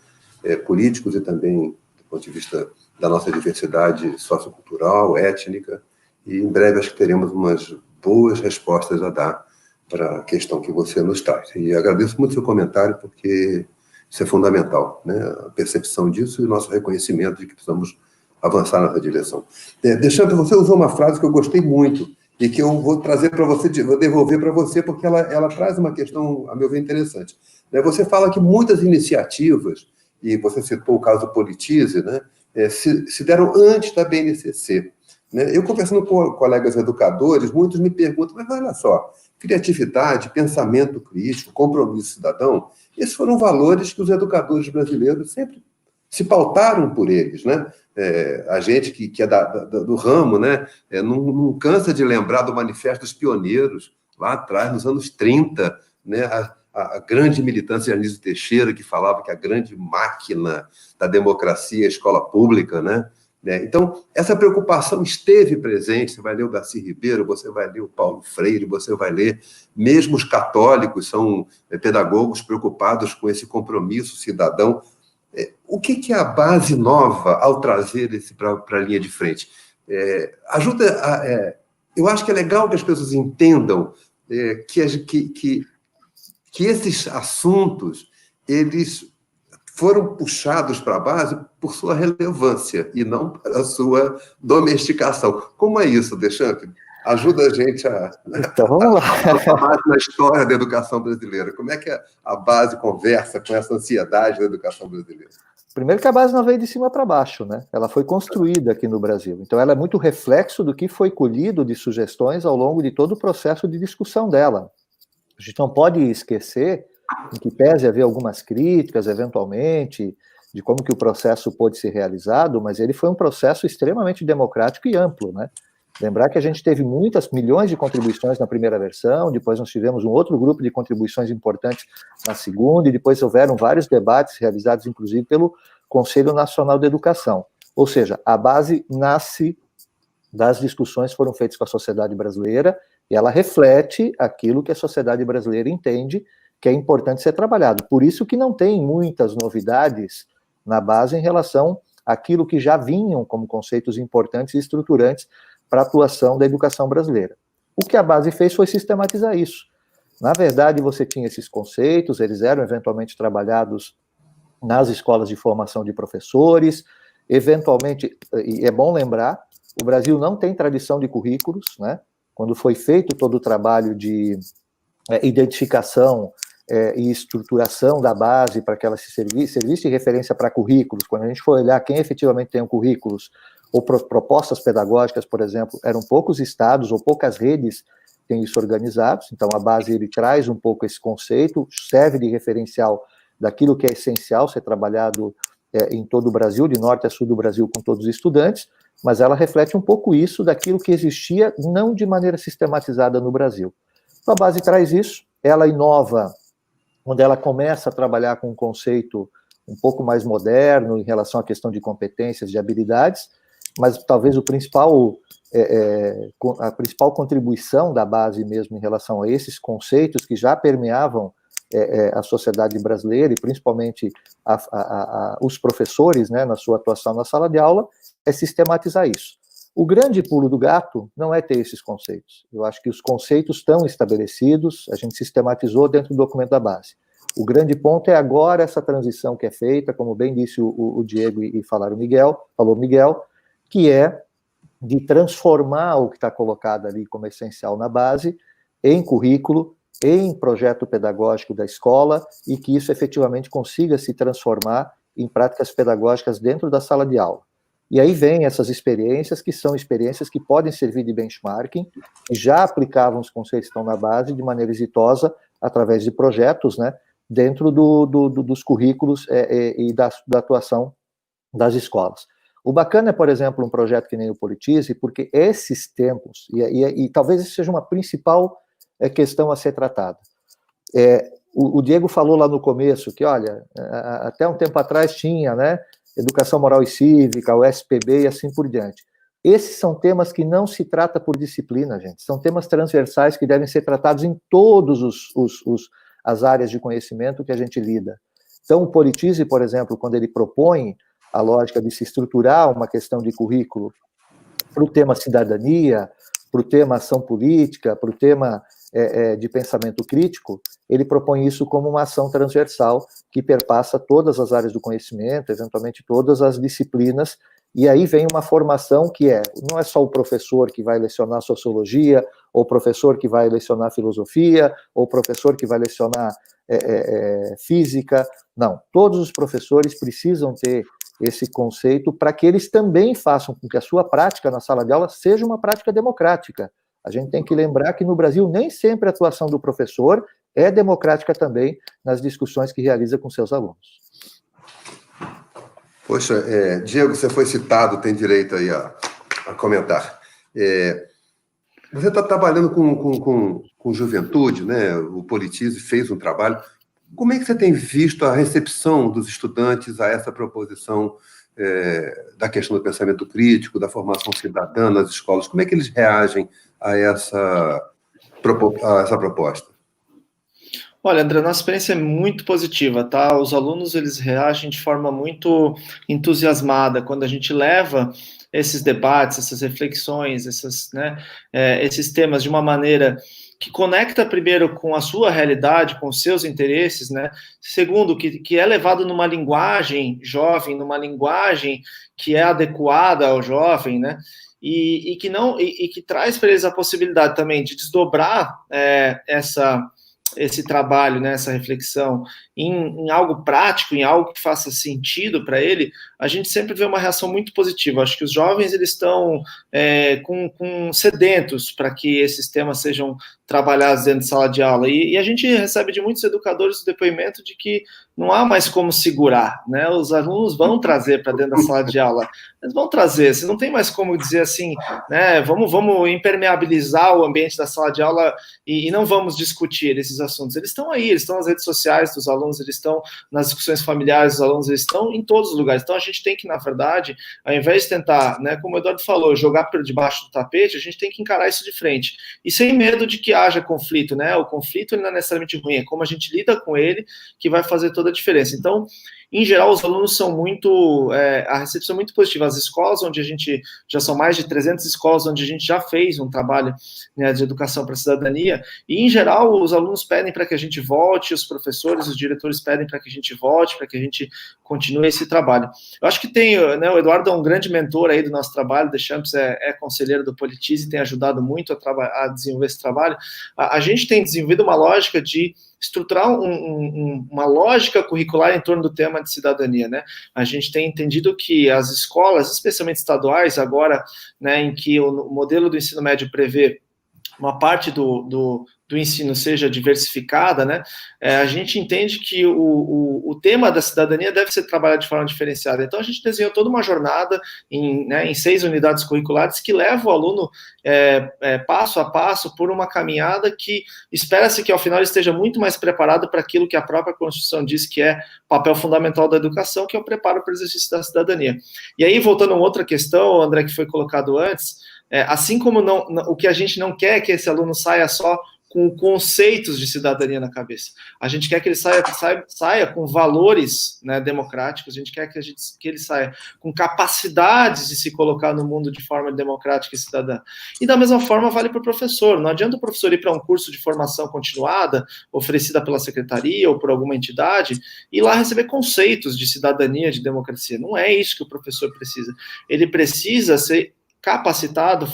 S1: políticos e também do ponto de vista da nossa diversidade sociocultural, étnica, e em breve acho que teremos umas boas respostas a dar para a questão que você nos traz. E agradeço muito o seu comentário, porque isso é fundamental, né? A percepção disso e o nosso reconhecimento de que precisamos avançar nessa direção. Deschamps, você usou uma frase que eu gostei muito e que eu vou trazer para você, vou devolver para você, porque ela traz uma questão, a meu ver, interessante. Você fala que muitas iniciativas, e você citou o caso do Politize, né, se deram antes da BNCC. Eu, conversando com colegas educadores, muitos me perguntam, mas olha só, criatividade, pensamento crítico, compromisso cidadão, esses foram valores que os educadores brasileiros sempre se pautaram por eles, né? A gente que é do ramo, né, não cansa de lembrar do Manifesto dos Pioneiros, lá atrás, nos anos 30, né, a grande militância de Anísio Teixeira, que falava que a grande máquina da democracia é a escola pública, né? Então, essa preocupação esteve presente. Você vai ler o Darcy Ribeiro, você vai ler o Paulo Freire, você vai ler, mesmo os católicos são pedagogos preocupados com esse compromisso cidadão. O que é a base nova ao trazer esse para a linha de frente? Eu acho que é legal que as pessoas entendam que esses assuntos, eles foram puxados para a base por sua relevância e não para a sua domesticação. Como é isso, Deschamps? Ajuda a gente
S4: então, vamos lá.
S1: Na história da educação brasileira. Como é que a base conversa com essa ansiedade da educação brasileira?
S4: Primeiro que a base não veio de cima para baixo, né? Ela foi construída aqui no Brasil. Então, ela é muito reflexo do que foi colhido de sugestões ao longo de todo o processo de discussão dela. A gente não pode esquecer, em que pese haver algumas críticas, eventualmente, de como que o processo pôde ser realizado, mas ele foi um processo extremamente democrático e amplo, né? Lembrar que a gente teve milhões de contribuições na primeira versão, depois nós tivemos um outro grupo de contribuições importantes na segunda, e depois houveram vários debates realizados, inclusive, pelo Conselho Nacional de Educação. Ou seja, a base nasce das discussões que foram feitas com a sociedade brasileira, e ela reflete aquilo que a sociedade brasileira entende que é importante ser trabalhado. Por isso que não tem muitas novidades na base em relação àquilo que já vinham como conceitos importantes e estruturantes para a atuação da educação brasileira. O que a base fez foi sistematizar isso. Na verdade, você tinha esses conceitos, eles eram eventualmente trabalhados nas escolas de formação de professores, eventualmente, e é bom lembrar, o Brasil não tem tradição de currículos, né? Quando foi feito todo o trabalho de identificação e estruturação da base para que ela servisse de referência para currículos, quando a gente for olhar quem efetivamente tem currículos ou propostas pedagógicas, por exemplo, eram poucos estados ou poucas redes que têm isso organizados. Então, a base ele traz um pouco esse conceito, serve de referencial daquilo que é essencial ser trabalhado em todo o Brasil, de norte a sul do Brasil, com todos os estudantes, mas ela reflete um pouco isso daquilo que existia, não de maneira sistematizada no Brasil. Então, a base traz isso, ela inova, quando ela começa a trabalhar com um conceito um pouco mais moderno em relação à questão de competências, de habilidades, mas talvez a principal contribuição da base mesmo em relação a esses conceitos que já permeavam a sociedade brasileira e principalmente os professores, né, na sua atuação na sala de aula, é sistematizar isso. O grande pulo do gato não é ter esses conceitos. Eu acho que os conceitos estão estabelecidos, a gente sistematizou dentro do documento da base. O grande ponto é agora essa transição que é feita, como bem disse o Diego e falou o Miguel, que é de transformar o que está colocado ali como essencial na base em currículo, em projeto pedagógico da escola, e que isso efetivamente consiga se transformar em práticas pedagógicas dentro da sala de aula. E aí vem essas experiências, que são experiências que podem servir de benchmarking, que já aplicavam os conceitos que estão na base de maneira exitosa, através de projetos, né, dentro dos currículos e da atuação das escolas. O bacana é, por exemplo, um projeto que nem o Politize, porque esses tempos, e talvez isso seja uma principal questão a ser tratada. O Diego falou lá no começo que, olha, até um tempo atrás tinha, né, Educação Moral e Cívica, o SPB e assim por diante. Esses são temas que não se trata por disciplina, gente. São temas transversais que devem ser tratados em todas as áreas de conhecimento que a gente lida. Então, o Politize, por exemplo, quando ele propõe a lógica de se estruturar uma questão de currículo para o tema cidadania, para o tema ação política, para o tema de pensamento crítico, ele propõe isso como uma ação transversal que perpassa todas as áreas do conhecimento, eventualmente todas as disciplinas, e aí vem uma formação que não é só o professor que vai lecionar sociologia, ou o professor que vai lecionar filosofia, ou o professor que vai lecionar física, não, todos os professores precisam ter esse conceito para que eles também façam com que a sua prática na sala de aula seja uma prática democrática. A gente tem que lembrar que no Brasil nem sempre a atuação do professor é democrática também nas discussões que realiza com seus alunos.
S1: Poxa, Diego, você foi citado, tem direito aí a comentar. Você está trabalhando com juventude, né? O Politize fez um trabalho. Como é que você tem visto a recepção dos estudantes a essa proposição da questão do pensamento crítico, da formação cidadã nas escolas? Como é que eles reagem a essa proposta?
S2: Olha, André, nossa experiência é muito positiva, tá? Os alunos, eles reagem de forma muito entusiasmada quando a gente leva esses debates, essas reflexões, esses temas de uma maneira que conecta primeiro com a sua realidade, com os seus interesses, né? Segundo, que é levado numa linguagem jovem, numa linguagem que é adequada ao jovem, né? E que traz para eles a possibilidade também de desdobrar esse trabalho, né, essa reflexão em algo prático, em algo que faça sentido para ele, a gente sempre vê uma reação muito positiva. Acho que os jovens eles estão com sedentos para que esses temas sejam trabalhados dentro de sala de aula. E a gente recebe de muitos educadores o depoimento de que não há mais como segurar, né? Os alunos vão trazer para dentro da sala de aula. Eles vão trazer, você não tem mais como dizer assim, né? Vamos impermeabilizar o ambiente da sala de aula e não vamos discutir esses assuntos. Eles estão aí, eles estão nas redes sociais dos alunos, eles estão nas discussões familiares dos alunos, eles estão em todos os lugares. Então a gente tem que, na verdade, ao invés de tentar, né, como o Eduardo falou, jogar por debaixo do tapete, a gente tem que encarar isso de frente. E sem medo de que haja conflito, né? O conflito ele não é necessariamente ruim, é como a gente lida com ele que vai fazer toda a diferença. Então, em geral, os alunos são a recepção é muito positiva. As escolas onde a gente, já são mais de 300 escolas onde a gente já fez um trabalho, né, de educação para a cidadania, e em geral os alunos pedem para que a gente volte, os professores, os diretores pedem para que a gente volte, para que a gente continue esse trabalho. Eu acho que né, o Eduardo é um grande mentor aí do nosso trabalho, Deschamps é conselheiro do Politize, tem ajudado muito a desenvolver esse trabalho. A gente tem desenvolvido uma lógica de estruturar uma lógica curricular em torno do tema de cidadania, né? A gente tem entendido que as escolas, especialmente estaduais, agora, né, em que o modelo do ensino médio prevê uma parte do ensino seja diversificada, né? A gente entende que o tema da cidadania deve ser trabalhado de forma diferenciada. Então, a gente desenhou toda uma jornada em 6 unidades curriculares que leva o aluno passo a passo por uma caminhada que espera-se que, ao final, ele esteja muito mais preparado para aquilo que a própria Constituição diz que é papel fundamental da educação, que é o preparo para o exercício da cidadania. E aí, voltando a uma outra questão, André, que foi colocado antes, assim como o que a gente não quer é que esse aluno saia só com conceitos de cidadania na cabeça. A gente quer que ele saia com valores, né, democráticos, a gente quer que ele saia com capacidades de se colocar no mundo de forma democrática e cidadã. E da mesma forma vale para o professor. Não adianta o professor ir para um curso de formação continuada, oferecida pela secretaria ou por alguma entidade, e lá receber conceitos de cidadania, de democracia. Não é isso que o professor precisa. Ele precisa ser capacitado,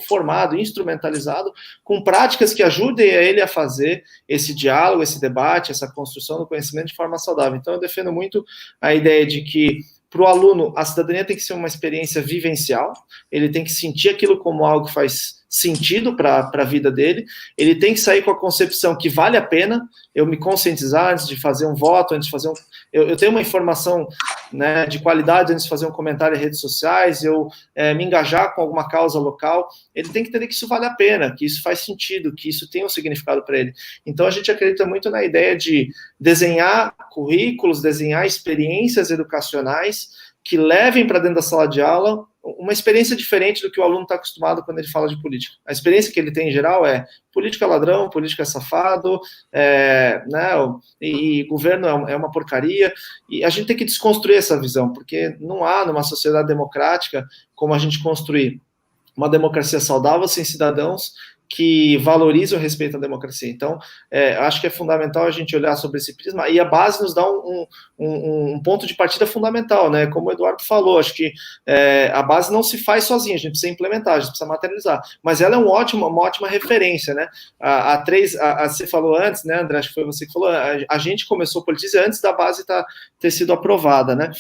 S2: formado, instrumentalizado, com práticas que ajudem a ele a fazer esse diálogo, esse debate, essa construção do conhecimento de forma saudável. Então, eu defendo muito a ideia de que, para o aluno, a cidadania tem que ser uma experiência vivencial, ele tem que sentir aquilo como algo que faz sentido para a vida dele, ele tem que sair com a concepção que vale a pena eu me conscientizar antes de fazer um voto, antes de fazer eu tenho uma informação, né, de qualidade antes de fazer um comentário em redes sociais, eu me engajar com alguma causa local. Ele tem que entender que isso vale a pena, que isso faz sentido, que isso tem um significado para ele. Então, a gente acredita muito na ideia de desenhar currículos, desenhar experiências educacionais que levem para dentro da sala de aula uma experiência diferente do que o aluno está acostumado quando ele fala de política. A experiência que ele tem em geral é política é ladrão, política é safado, né, e governo é uma porcaria, e a gente tem que desconstruir essa visão, porque não há numa sociedade democrática como a gente construir uma democracia saudável sem cidadãos que valorizam e respeitam a democracia. Então, acho que é fundamental a gente olhar sobre esse prisma, e a base nos dá um ponto de partida fundamental, né? Como o Eduardo falou, acho que a base não se faz sozinha, a gente precisa implementar, a gente precisa materializar, mas ela é uma ótima referência, né? Você falou antes, né, André, acho que foi você que falou, a gente começou a politizar antes da base ter sido aprovada, né?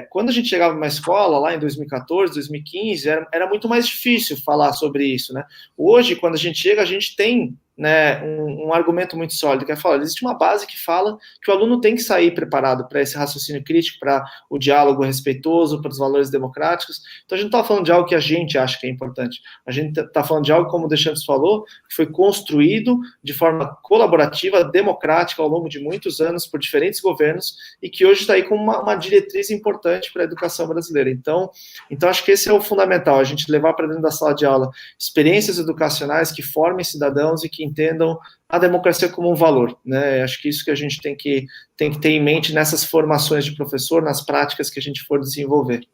S2: Quando a gente chegava numa escola, lá em 2014, 2015, era muito mais difícil falar sobre isso, né? Hoje, quando a gente chega, a gente tem, né, um argumento muito sólido, que é falar, existe uma base que fala que o aluno tem que sair preparado para esse raciocínio crítico, para o diálogo respeitoso, para os valores democráticos. Então, a gente não está falando de algo que a gente acha que é importante, a gente está falando de algo, como o Deschamps falou, que foi construído de forma colaborativa, democrática, ao longo de muitos anos, por diferentes governos, e que hoje está aí como uma diretriz importante para a educação brasileira. Então, acho que esse é o fundamental, a gente levar para dentro da sala de aula experiências educacionais que formem cidadãos e que entendam a democracia como um valor, né? Acho que isso que a gente tem que ter em mente nessas formações de professor, nas práticas que a gente for desenvolver.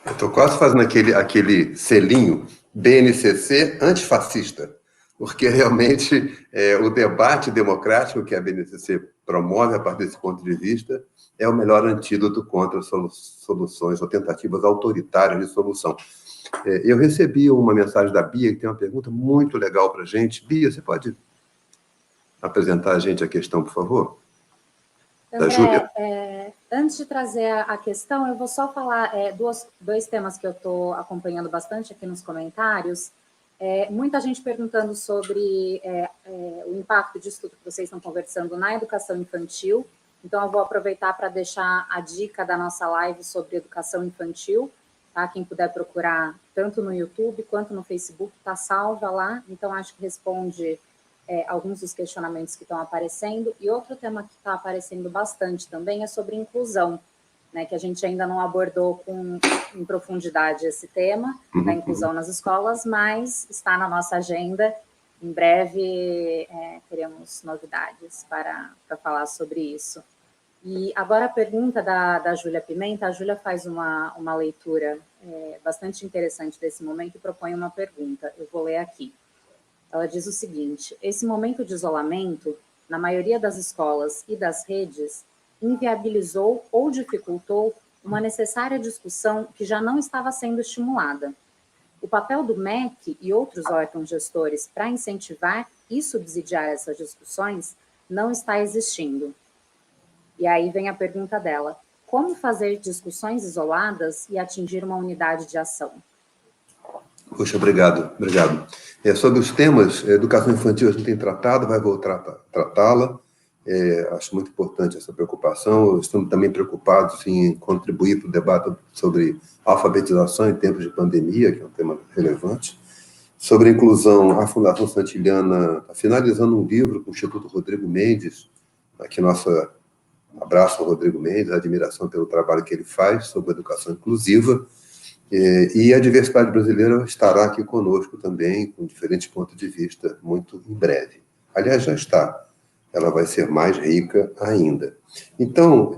S1: Eu estou quase fazendo aquele selinho BNCC antifascista, porque realmente o debate democrático que a BNCC promove a partir desse ponto de vista é o melhor antídoto contra soluções ou tentativas autoritárias de solução. Eu recebi uma mensagem da Bia, que tem uma pergunta muito legal para a gente. Bia, você pode apresentar a gente a questão, por favor? Da Júlia.
S5: Antes de trazer a questão, eu vou só falar dois temas que eu estou acompanhando bastante aqui nos comentários. Muita gente perguntando sobre o impacto disso tudo que vocês estão conversando na educação infantil. Então, eu vou aproveitar para deixar a dica da nossa live sobre educação infantil. Tá? Quem puder procurar tanto no YouTube quanto no Facebook, está salva lá. Então, acho que responde alguns dos questionamentos que estão aparecendo. E outro tema que está aparecendo bastante também é sobre inclusão, né, que a gente ainda não abordou em profundidade esse tema, da inclusão nas escolas, mas está na nossa agenda. Em breve teremos novidades para falar sobre isso. E agora a pergunta da Júlia Pimenta. A Júlia faz uma leitura bastante interessante desse momento e propõe uma pergunta. Eu vou ler aqui. Ela diz o seguinte: esse momento de isolamento, na maioria das escolas e das redes, inviabilizou ou dificultou uma necessária discussão que já não estava sendo estimulada. O papel do MEC e outros órgãos gestores para incentivar e subsidiar essas discussões não está existindo. E aí vem a pergunta dela: como fazer discussões isoladas e atingir uma unidade de ação?
S1: Poxa, obrigado. Sobre os temas, educação infantil a gente tem tratado, vai voltar a tratá-la. Acho muito importante essa preocupação. Estamos também preocupados em contribuir para o debate sobre alfabetização em tempos de pandemia, que é um tema relevante. Sobre a inclusão, a Fundação Santiliana está finalizando um livro com o Instituto Rodrigo Mendes, aqui nosso abraço ao Rodrigo Mendes, admiração pelo trabalho que ele faz sobre a educação inclusiva, e a diversidade brasileira estará aqui conosco também, com diferentes pontos de vista, muito em breve. Aliás, já está. Ela vai ser mais rica ainda. Então,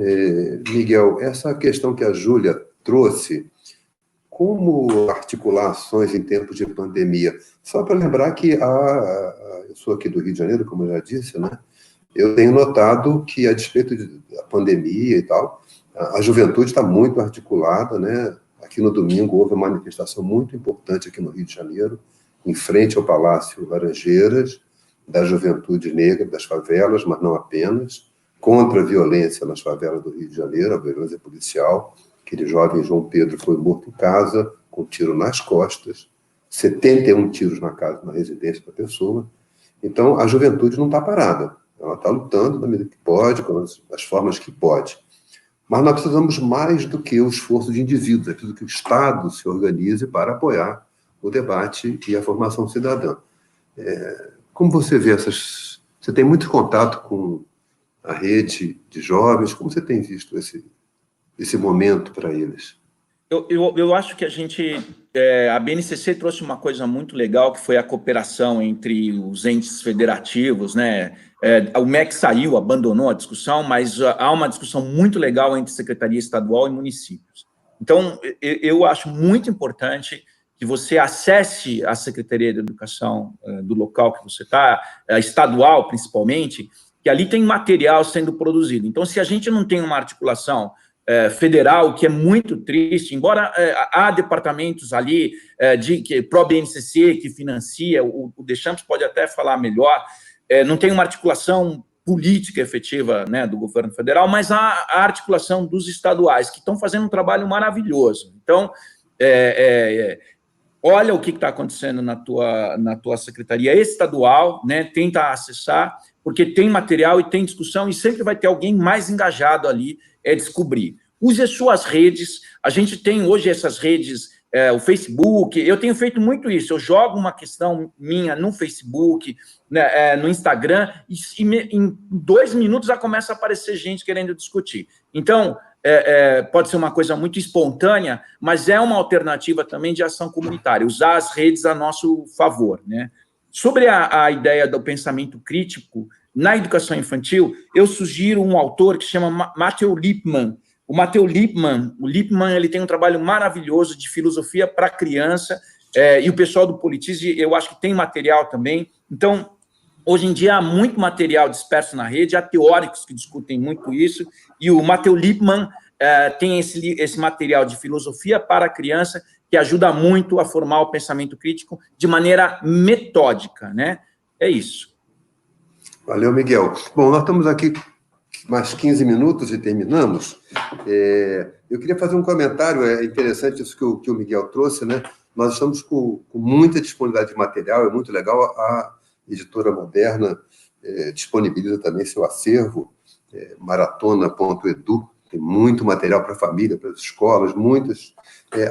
S1: Miguel, essa questão que a Júlia trouxe, como articular ações em tempos de pandemia? Só para lembrar que eu sou aqui do Rio de Janeiro, como eu já disse, né? Eu tenho notado que, a despeito da pandemia e tal, a juventude está muito articulada, né? Aqui no domingo houve uma manifestação muito importante aqui no Rio de Janeiro, em frente ao Palácio Laranjeiras, da juventude negra, das favelas, mas não apenas, contra a violência nas favelas do Rio de Janeiro, a violência policial. Aquele jovem João Pedro foi morto em casa, com um tiro nas costas, 71 tiros na casa, na residência da pessoa. Então, a juventude não está parada. Ela está lutando da medida que pode, das formas que pode. Mas nós precisamos mais do que o esforço de indivíduos, é preciso que o Estado se organize para apoiar o debate e a formação cidadã. Como você vê essas... Você tem muito contato com a rede de jovens, como você tem visto esse momento para eles?
S3: Eu acho que a BNCC trouxe uma coisa muito legal, que foi a cooperação entre os entes federativos, né? O MEC saiu, abandonou a discussão, mas há uma discussão muito legal entre Secretaria Estadual e municípios. Então, eu acho muito importante que você acesse a Secretaria de Educação do local que você está, estadual principalmente, que ali tem material sendo produzido. Então, se a gente não tem uma articulação federal, que é muito triste, embora há departamentos ali pró-BNCC que financia, o Deschamps pode até falar melhor, não tem uma articulação política efetiva, né, do governo federal, mas há a articulação dos estaduais, que estão fazendo um trabalho maravilhoso. Então, olha o que está acontecendo na tua secretaria estadual, né, tenta acessar, porque tem material e tem discussão, e sempre vai ter alguém mais engajado ali, descobrir. Use as suas redes, a gente tem hoje essas redes, o Facebook, eu tenho feito muito isso, eu jogo uma questão minha no Facebook, né, no Instagram, e em 2 minutos já começa a aparecer gente querendo discutir. Então, pode ser uma coisa muito espontânea, mas é uma alternativa também de ação comunitária, usar as redes a nosso favor, né? Sobre a ideia do pensamento crítico, na educação infantil, eu sugiro um autor que se chama Matthew Lipman. O Matthew Lipman, ele tem um trabalho maravilhoso de filosofia para criança, e o pessoal do Politize, eu acho que tem material também. Então, hoje em dia, há muito material disperso na rede, há teóricos que discutem muito isso, e o Matthew Lipman tem esse material de filosofia para a criança, que ajuda muito a formar o pensamento crítico de maneira metódica, né? É isso.
S1: Valeu, Miguel. Bom, nós estamos aqui mais 15 minutos e terminamos. Eu queria fazer um comentário, é interessante isso que o Miguel trouxe, né? Nós estamos com muita disponibilidade de material, é muito legal. A Editora Moderna disponibiliza também seu acervo, maratona.edu, tem muito material para a família, para as escolas, muitas.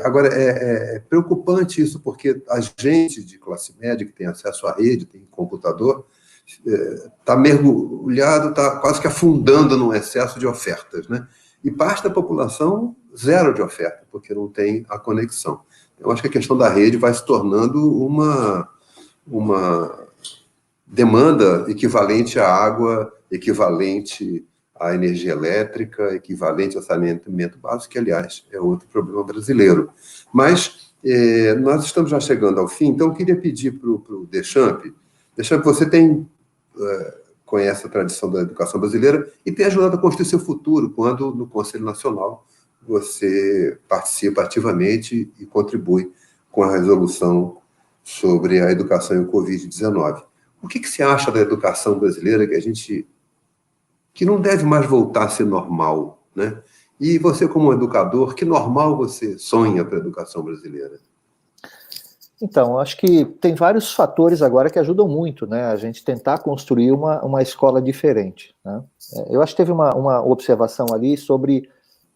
S1: Agora, é preocupante isso, porque a gente de classe média, que tem acesso à rede, tem computador, está mergulhado, está quase que afundando num excesso de ofertas, né? E parte da população, zero de oferta, porque não tem a conexão. Eu acho que a questão da rede vai se tornando uma demanda equivalente à água, equivalente à energia elétrica, equivalente ao saneamento básico, que, aliás, é outro problema brasileiro. Mas nós estamos já chegando ao fim, então eu queria pedir para o Deschamps, você conhece a tradição da educação brasileira e tem ajudado a construir seu futuro, quando no Conselho Nacional você participa ativamente e contribui com a resolução sobre a educação e o Covid-19. O que você acha da educação brasileira que não deve mais voltar a ser normal, né? E você, como educador, que normal você sonha para a educação brasileira?
S4: Então, acho que tem vários fatores agora que ajudam muito, né, a gente tentar construir uma escola diferente, né? Eu acho que teve uma observação ali sobre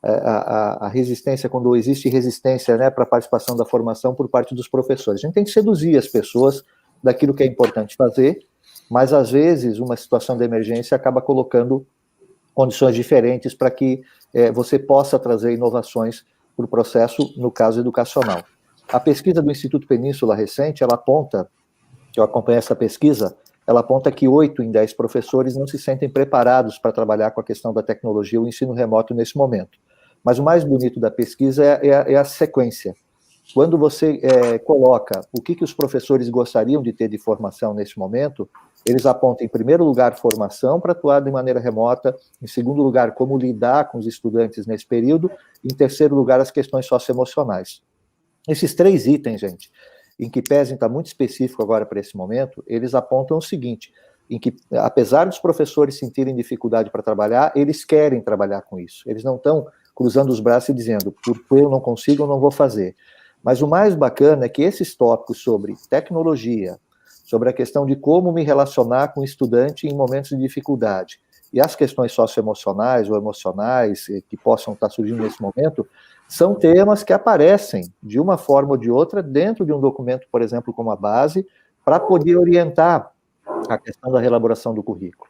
S4: a resistência, quando existe resistência, né, para a participação da formação por parte dos professores. A gente tem que seduzir as pessoas daquilo que é importante fazer, mas às vezes uma situação de emergência acaba colocando condições diferentes para que você possa trazer inovações para o processo, no caso educacional. A pesquisa do Instituto Península recente, ela aponta, eu acompanhei essa pesquisa, ela aponta que 8 em 10 professores não se sentem preparados para trabalhar com a questão da tecnologia, o ensino remoto nesse momento. Mas o mais bonito da pesquisa é a sequência. Quando você coloca o que os professores gostariam de ter de formação nesse momento, eles apontam, em primeiro lugar, formação para atuar de maneira remota, em segundo lugar, como lidar com os estudantes nesse período, em terceiro lugar, as questões socioemocionais. Esses 3 itens, gente, em que pesem está muito específico agora para esse momento, eles apontam o seguinte, em que, apesar dos professores sentirem dificuldade para trabalhar, eles querem trabalhar com isso. Eles não estão cruzando os braços e dizendo, porque eu não consigo, eu não vou fazer. Mas o mais bacana é que esses tópicos sobre tecnologia, sobre a questão de como me relacionar com o estudante em momentos de dificuldade, e as questões socioemocionais ou emocionais que possam estar surgindo nesse momento, são temas que aparecem, de uma forma ou de outra, dentro de um documento, por exemplo, como a base, para poder orientar a questão da elaboração do currículo.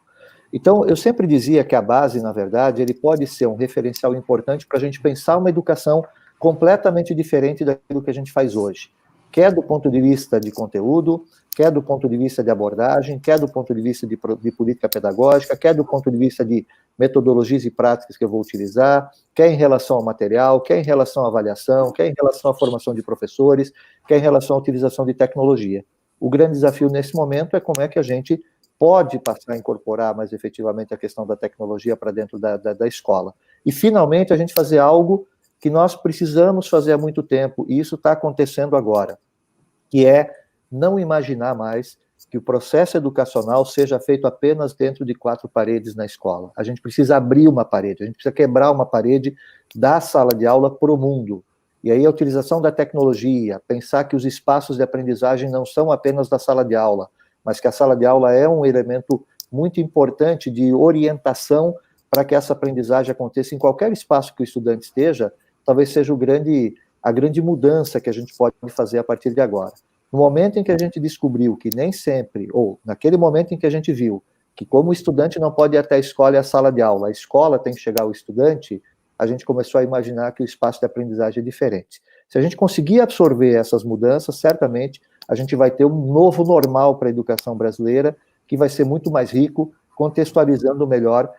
S4: Então, eu sempre dizia que a base, na verdade, ele pode ser um referencial importante para a gente pensar uma educação completamente diferente daquilo que a gente faz hoje, quer do ponto de vista de conteúdo, quer do ponto de vista de abordagem, quer do ponto de vista de política pedagógica, quer do ponto de vista de metodologias e práticas que eu vou utilizar, quer em relação ao material, quer em relação à avaliação, quer em relação à formação de professores, quer em relação à utilização de tecnologia. O grande desafio nesse momento é como é que a gente pode passar a incorporar mais efetivamente a questão da tecnologia para dentro da escola. E, finalmente, a gente fazer algo que nós precisamos fazer há muito tempo, e isso está acontecendo agora, que é não imaginar mais que o processo educacional seja feito apenas dentro de 4 paredes na escola. A gente precisa abrir uma parede, a gente precisa quebrar uma parede da sala de aula para o mundo. E aí a utilização da tecnologia, pensar que os espaços de aprendizagem não são apenas da sala de aula, mas que a sala de aula é um elemento muito importante de orientação para que essa aprendizagem aconteça em qualquer espaço que o estudante esteja, talvez seja a grande mudança que a gente pode fazer a partir de agora. No momento em que a gente descobriu que nem sempre, ou naquele momento em que a gente viu que como o estudante não pode ir até a escola e a sala de aula, a escola tem que chegar ao estudante, a gente começou a imaginar que o espaço de aprendizagem é diferente. Se a gente conseguir absorver essas mudanças, certamente a gente vai ter um novo normal para a educação brasileira, que vai ser muito mais rico, contextualizando melhor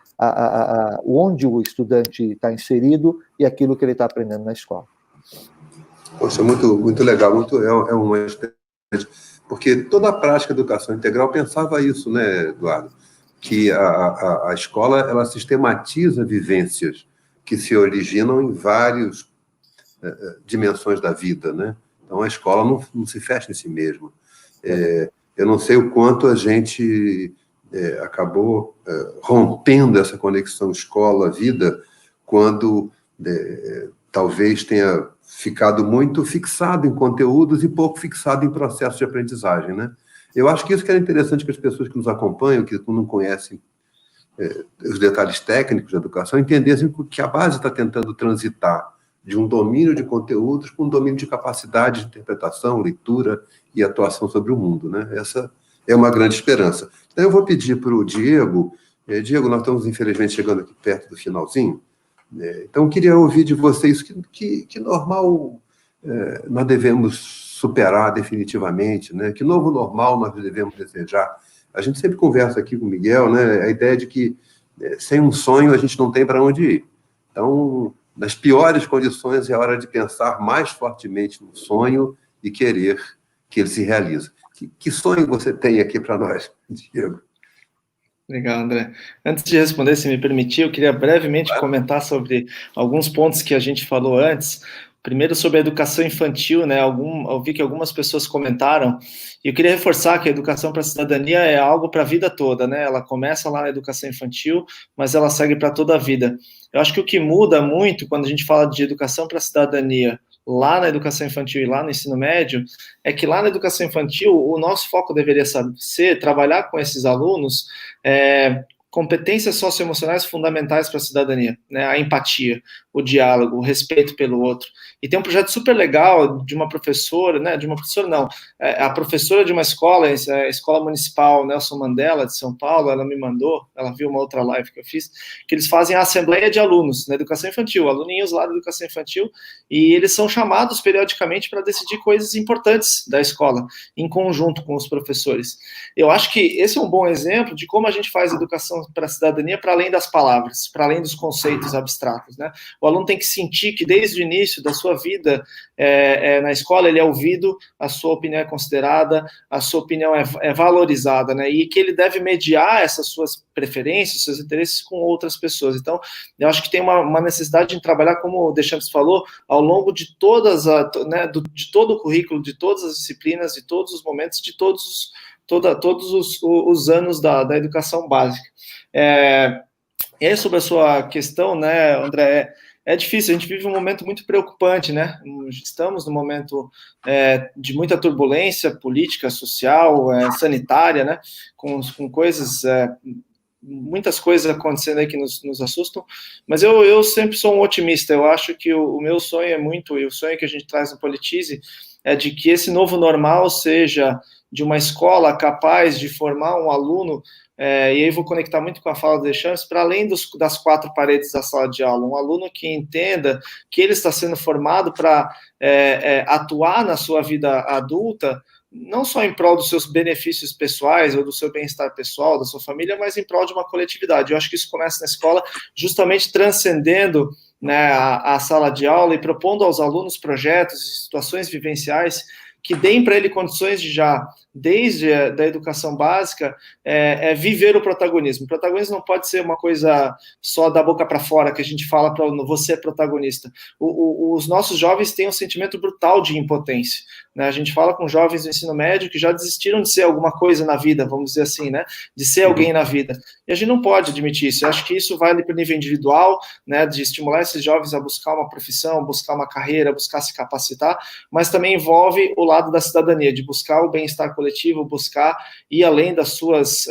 S4: onde o estudante está inserido e aquilo que ele está aprendendo na escola.
S1: Poxa, muito legal, é uma experiência, porque toda a prática de educação integral pensava isso, né, Eduardo? Que a escola, ela sistematiza vivências que se originam em várias dimensões da vida, né? Então, a escola não se fecha em si mesma. Eu não sei o quanto a gente acabou rompendo essa conexão escola-vida quando talvez tenha ficado muito fixado em conteúdos e pouco fixado em processos de aprendizagem, né? Eu acho que isso que era interessante que as pessoas que nos acompanham, que não conhecem os detalhes técnicos da educação, entendessem que a base está tentando transitar de um domínio de conteúdos para um domínio de capacidade de interpretação, leitura e atuação sobre o mundo, né? Essa é uma grande esperança. Então, eu vou pedir para o Diego. Diego, nós estamos, infelizmente, chegando aqui perto do finalzinho. Então, eu queria ouvir de vocês que normal nós devemos superar definitivamente, né? Que novo normal nós devemos desejar. A gente sempre conversa aqui com o Miguel, né? A ideia de que sem um sonho a gente não tem para onde ir. Então, nas piores condições é a hora de pensar mais fortemente no sonho e querer que ele se realize. Que sonho você tem aqui para nós, Diego?
S2: Legal, André. Antes de responder, se me permitir, eu queria brevemente comentar sobre alguns pontos que a gente falou antes. Primeiro, sobre a educação infantil, né? Eu vi que algumas pessoas comentaram, e eu queria reforçar que a educação para a cidadania é algo para a vida toda, né? Ela começa lá na educação infantil, mas ela segue para toda a vida. Eu acho que o que muda muito quando a gente fala de educação para a cidadania lá na educação infantil e lá no ensino médio, é que lá na educação infantil o nosso foco deveria ser trabalhar com esses alunos competências socioemocionais fundamentais para a cidadania, né? A empatia, o diálogo, o respeito pelo outro. E tem um projeto super legal de uma professora, né? De uma professora não, a professora de uma escola, a Escola Municipal Nelson Mandela de São Paulo, ela me mandou, ela viu uma outra live que eu fiz, que eles fazem a assembleia de alunos na educação infantil, aluninhos lá da educação infantil, e eles são chamados periodicamente para decidir coisas importantes da escola, em conjunto com os professores. Eu acho que esse é um bom exemplo de como a gente faz educação para a cidadania para além das palavras, para além dos conceitos abstratos, né? O aluno tem que sentir que desde o início da sua vida na escola ele é ouvido, a sua opinião é considerada, a sua opinião é valorizada, né? E que ele deve mediar essas suas preferências, seus interesses com outras pessoas. Então, eu acho que tem uma necessidade de trabalhar, como o Deschamps falou, ao longo de todas, né, de todo o currículo, de todas as disciplinas, de todos os momentos, de todos os anos da educação básica. E aí, sobre a sua questão, né, André, é difícil, a gente vive um momento muito preocupante, né? Estamos num momento de muita turbulência política, social, sanitária, né? Com coisas, muitas coisas acontecendo aí que nos assustam, mas eu sempre sou um otimista. Eu acho que o meu sonho e o sonho que a gente traz no Politize é de que esse novo normal seja de uma escola capaz de formar um aluno, e aí vou conectar muito com a fala do Deschamps, para além das quatro paredes da sala de aula, um aluno que entenda que ele está sendo formado para atuar na sua vida adulta, não só em prol dos seus benefícios pessoais ou do seu bem-estar pessoal, da sua família, mas em prol de uma coletividade. Eu acho que isso começa na escola, justamente transcendendo, né, a sala de aula e propondo aos alunos projetos, situações vivenciais que deem para ele condições de já, desde a da educação básica, viver o protagonismo. O protagonismo não pode ser uma coisa só da boca para fora, que a gente fala para você é protagonista. Os nossos jovens têm um sentimento brutal de impotência, né? A gente fala com jovens do ensino médio que já desistiram de ser alguma coisa na vida, vamos dizer assim, né? De ser alguém na vida. E a gente não pode admitir isso. Eu acho que isso vale para o nível individual, né? De estimular esses jovens a buscar uma profissão, buscar uma carreira, buscar se capacitar, mas também envolve o lado da cidadania, de buscar o bem-estar coletivo, buscar ir além das suas,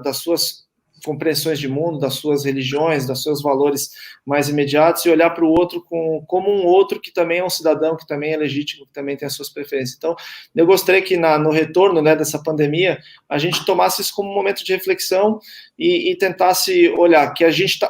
S2: das suas compreensões de mundo, das suas religiões, dos seus valores mais imediatos, e olhar para o outro como um outro que também é um cidadão, que também é legítimo, que também tem as suas preferências. Então, eu gostaria que no retorno, né, dessa pandemia, a gente tomasse isso como um momento de reflexão e tentasse olhar que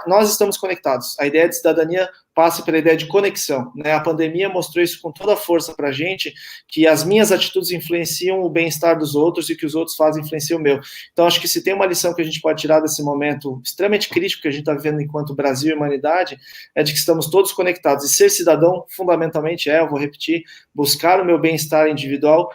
S2: nós estamos conectados. A ideia de cidadania passa pela ideia de conexão, né? A pandemia mostrou isso com toda a força para a gente, que as minhas atitudes influenciam o bem-estar dos outros e que os outros fazem influenciam o meu. Então, acho que se tem uma lição que a gente pode tirar desse momento extremamente crítico que a gente está vivendo enquanto Brasil e humanidade, é de que estamos todos conectados. E ser cidadão, fundamentalmente, eu vou repetir, buscar o meu bem-estar individual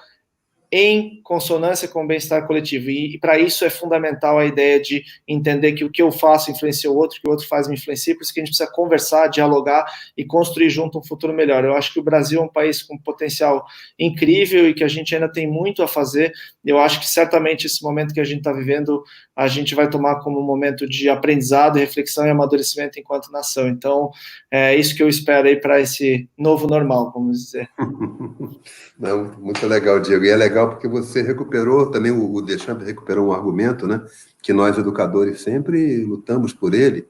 S2: em consonância com o bem-estar coletivo. E para isso é fundamental a ideia de entender que o que eu faço influencia o outro, que o outro faz me influencia, por isso que a gente precisa conversar, dialogar e construir junto um futuro melhor. Eu acho que o Brasil é um país com potencial incrível e que a gente ainda tem muito a fazer. Eu acho que certamente esse momento que a gente está vivendo, a gente vai tomar como um momento de aprendizado, reflexão e amadurecimento enquanto nação. Então, é isso que eu espero aí para esse novo normal, vamos dizer.
S1: Não, muito legal, Diego. E é legal porque você recuperou, também o Deschamps recuperou um argumento, né, que nós, educadores, sempre lutamos por ele.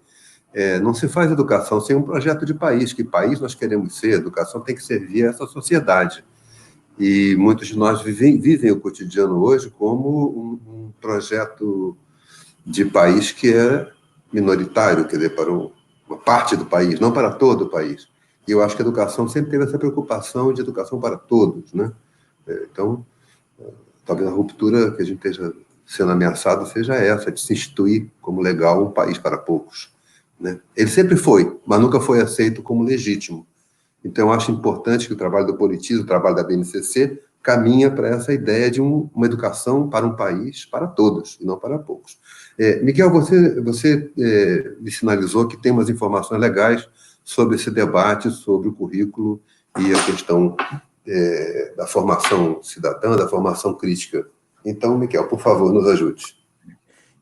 S1: Não se faz educação sem um projeto de país. Que país nós queremos ser? A educação tem que servir a essa sociedade. E muitos de nós vivem o cotidiano hoje como um projeto de país que é minoritário, quer dizer, para uma parte do país, não para todo o país. E eu acho que a educação sempre teve essa preocupação de educação para todos, né? Então, talvez a ruptura que a gente esteja sendo ameaçado seja essa, de se instituir como legal um país para poucos, né? Ele sempre foi, mas nunca foi aceito como legítimo. Então, eu acho importante que o trabalho do Politize, o trabalho da BNCC, caminha para essa ideia de uma educação para um país, para todos, e não para poucos. Miguel, você me sinalizou que tem umas informações legais sobre esse debate, sobre o currículo e a questão da formação cidadã, da formação crítica. Então, Miguel, por favor, nos ajude.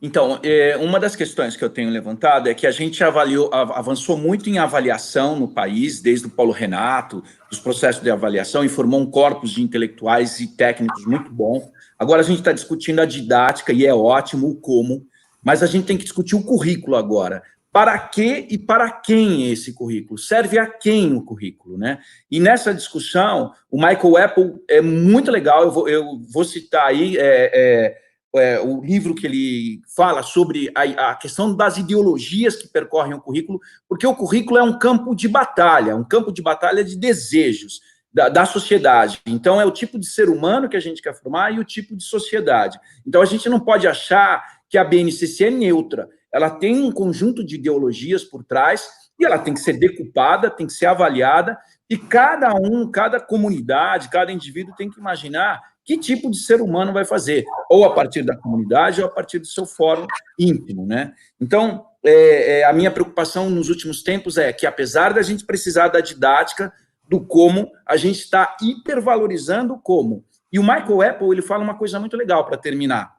S3: Então, uma das questões que eu tenho levantado é que a gente avançou muito em avaliação no país, desde o Paulo Renato, os processos de avaliação, e formou um corpus de intelectuais e técnicos muito bom. Agora a gente está discutindo a didática, e é ótimo o como, mas a gente tem que discutir o currículo agora. Para que e para quem esse currículo? Serve a quem o currículo, né? E nessa discussão, o Michael Apple é muito legal, eu vou citar aí o livro que ele fala sobre a questão das ideologias que percorrem o currículo, porque o currículo é um campo de batalha de desejos da sociedade. Então, é o tipo de ser humano que a gente quer formar e o tipo de sociedade. Então, a gente não pode achar que a BNCC é neutra. Ela tem um conjunto de ideologias por trás e ela tem que ser decupada, tem que ser avaliada, e cada comunidade, cada indivíduo tem que imaginar que tipo de ser humano vai fazer, ou a partir da comunidade, ou a partir do seu fórum íntimo, né? Então, a minha preocupação nos últimos tempos é que, apesar da gente precisar da didática, do como, a gente está hipervalorizando o como. E o Michael Apple, ele fala uma coisa muito legal para terminar.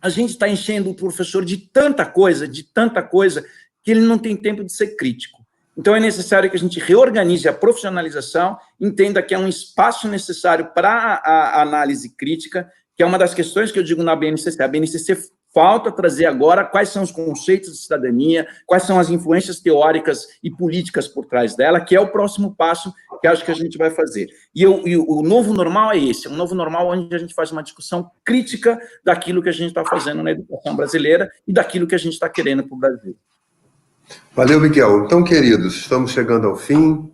S3: A gente está enchendo o professor de tanta coisa, que ele não tem tempo de ser crítico. Então, é necessário que a gente reorganize a profissionalização, entenda que é um espaço necessário para a análise crítica, que é uma das questões que eu digo na BNCC. A BNCC falta trazer agora quais são os conceitos de cidadania, quais são as influências teóricas e políticas por trás dela, que é o próximo passo que acho que a gente vai fazer. E o novo normal é esse, um novo normal onde a gente faz uma discussão crítica daquilo que a gente está fazendo na educação brasileira e daquilo que a gente está querendo para o Brasil.
S1: Valeu, Miguel. Então, queridos, estamos chegando ao fim.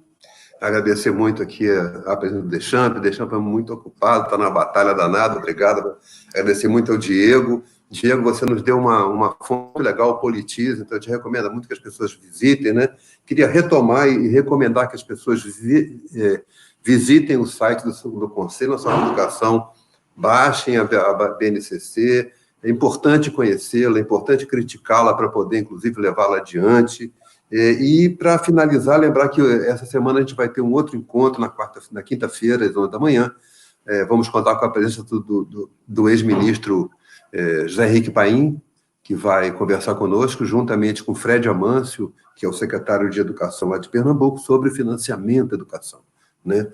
S1: Agradecer muito aqui a presença do Deschamps. Deschamps é muito ocupado, está na batalha danada. Obrigado. Agradecer muito ao Diego. Diego, você nos deu uma fonte legal, o Politize, então eu te recomendo muito que as pessoas visitem, né? Queria retomar e recomendar que as pessoas visitem o site do Conselho Nacional de Educação, baixem a BNCC, é importante conhecê-la, é importante criticá-la para poder, inclusive, levá-la adiante. E, para finalizar, lembrar que essa semana a gente vai ter um outro encontro na quinta-feira, às 11 da manhã. Vamos contar com a presença do ex-ministro José Henrique Paim, que vai conversar conosco, juntamente com Fred Amâncio, que é o secretário de Educação lá de Pernambuco, sobre financiamento da educação. Né?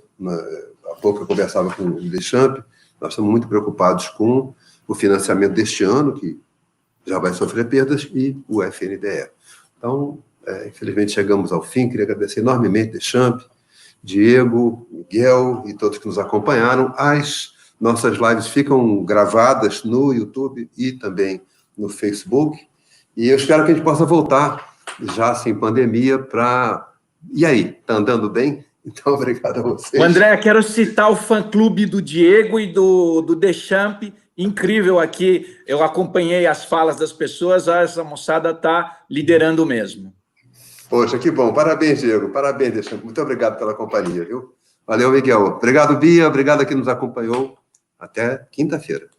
S1: Há pouco eu conversava com o Deschamps, nós estamos muito preocupados com o financiamento deste ano, que já vai sofrer perdas, e o FNDE. Então, infelizmente, chegamos ao fim. Queria agradecer enormemente Deschamps, Diego, Miguel e todos que nos acompanharam. As nossas lives ficam gravadas no YouTube e também no Facebook. E eu espero que a gente possa voltar, já sem pandemia, para... E aí, está andando bem? Então, obrigado a vocês.
S3: André, quero citar o fã-clube do Diego e do Deschamps. Incrível aqui, eu acompanhei as falas das pessoas, essa moçada está liderando mesmo.
S1: Poxa, que bom. Parabéns, Diego. Parabéns, Deschamps. Muito obrigado pela companhia, viu? Valeu, Miguel. Obrigado, Bia. Obrigado a quem nos acompanhou. Até quinta-feira.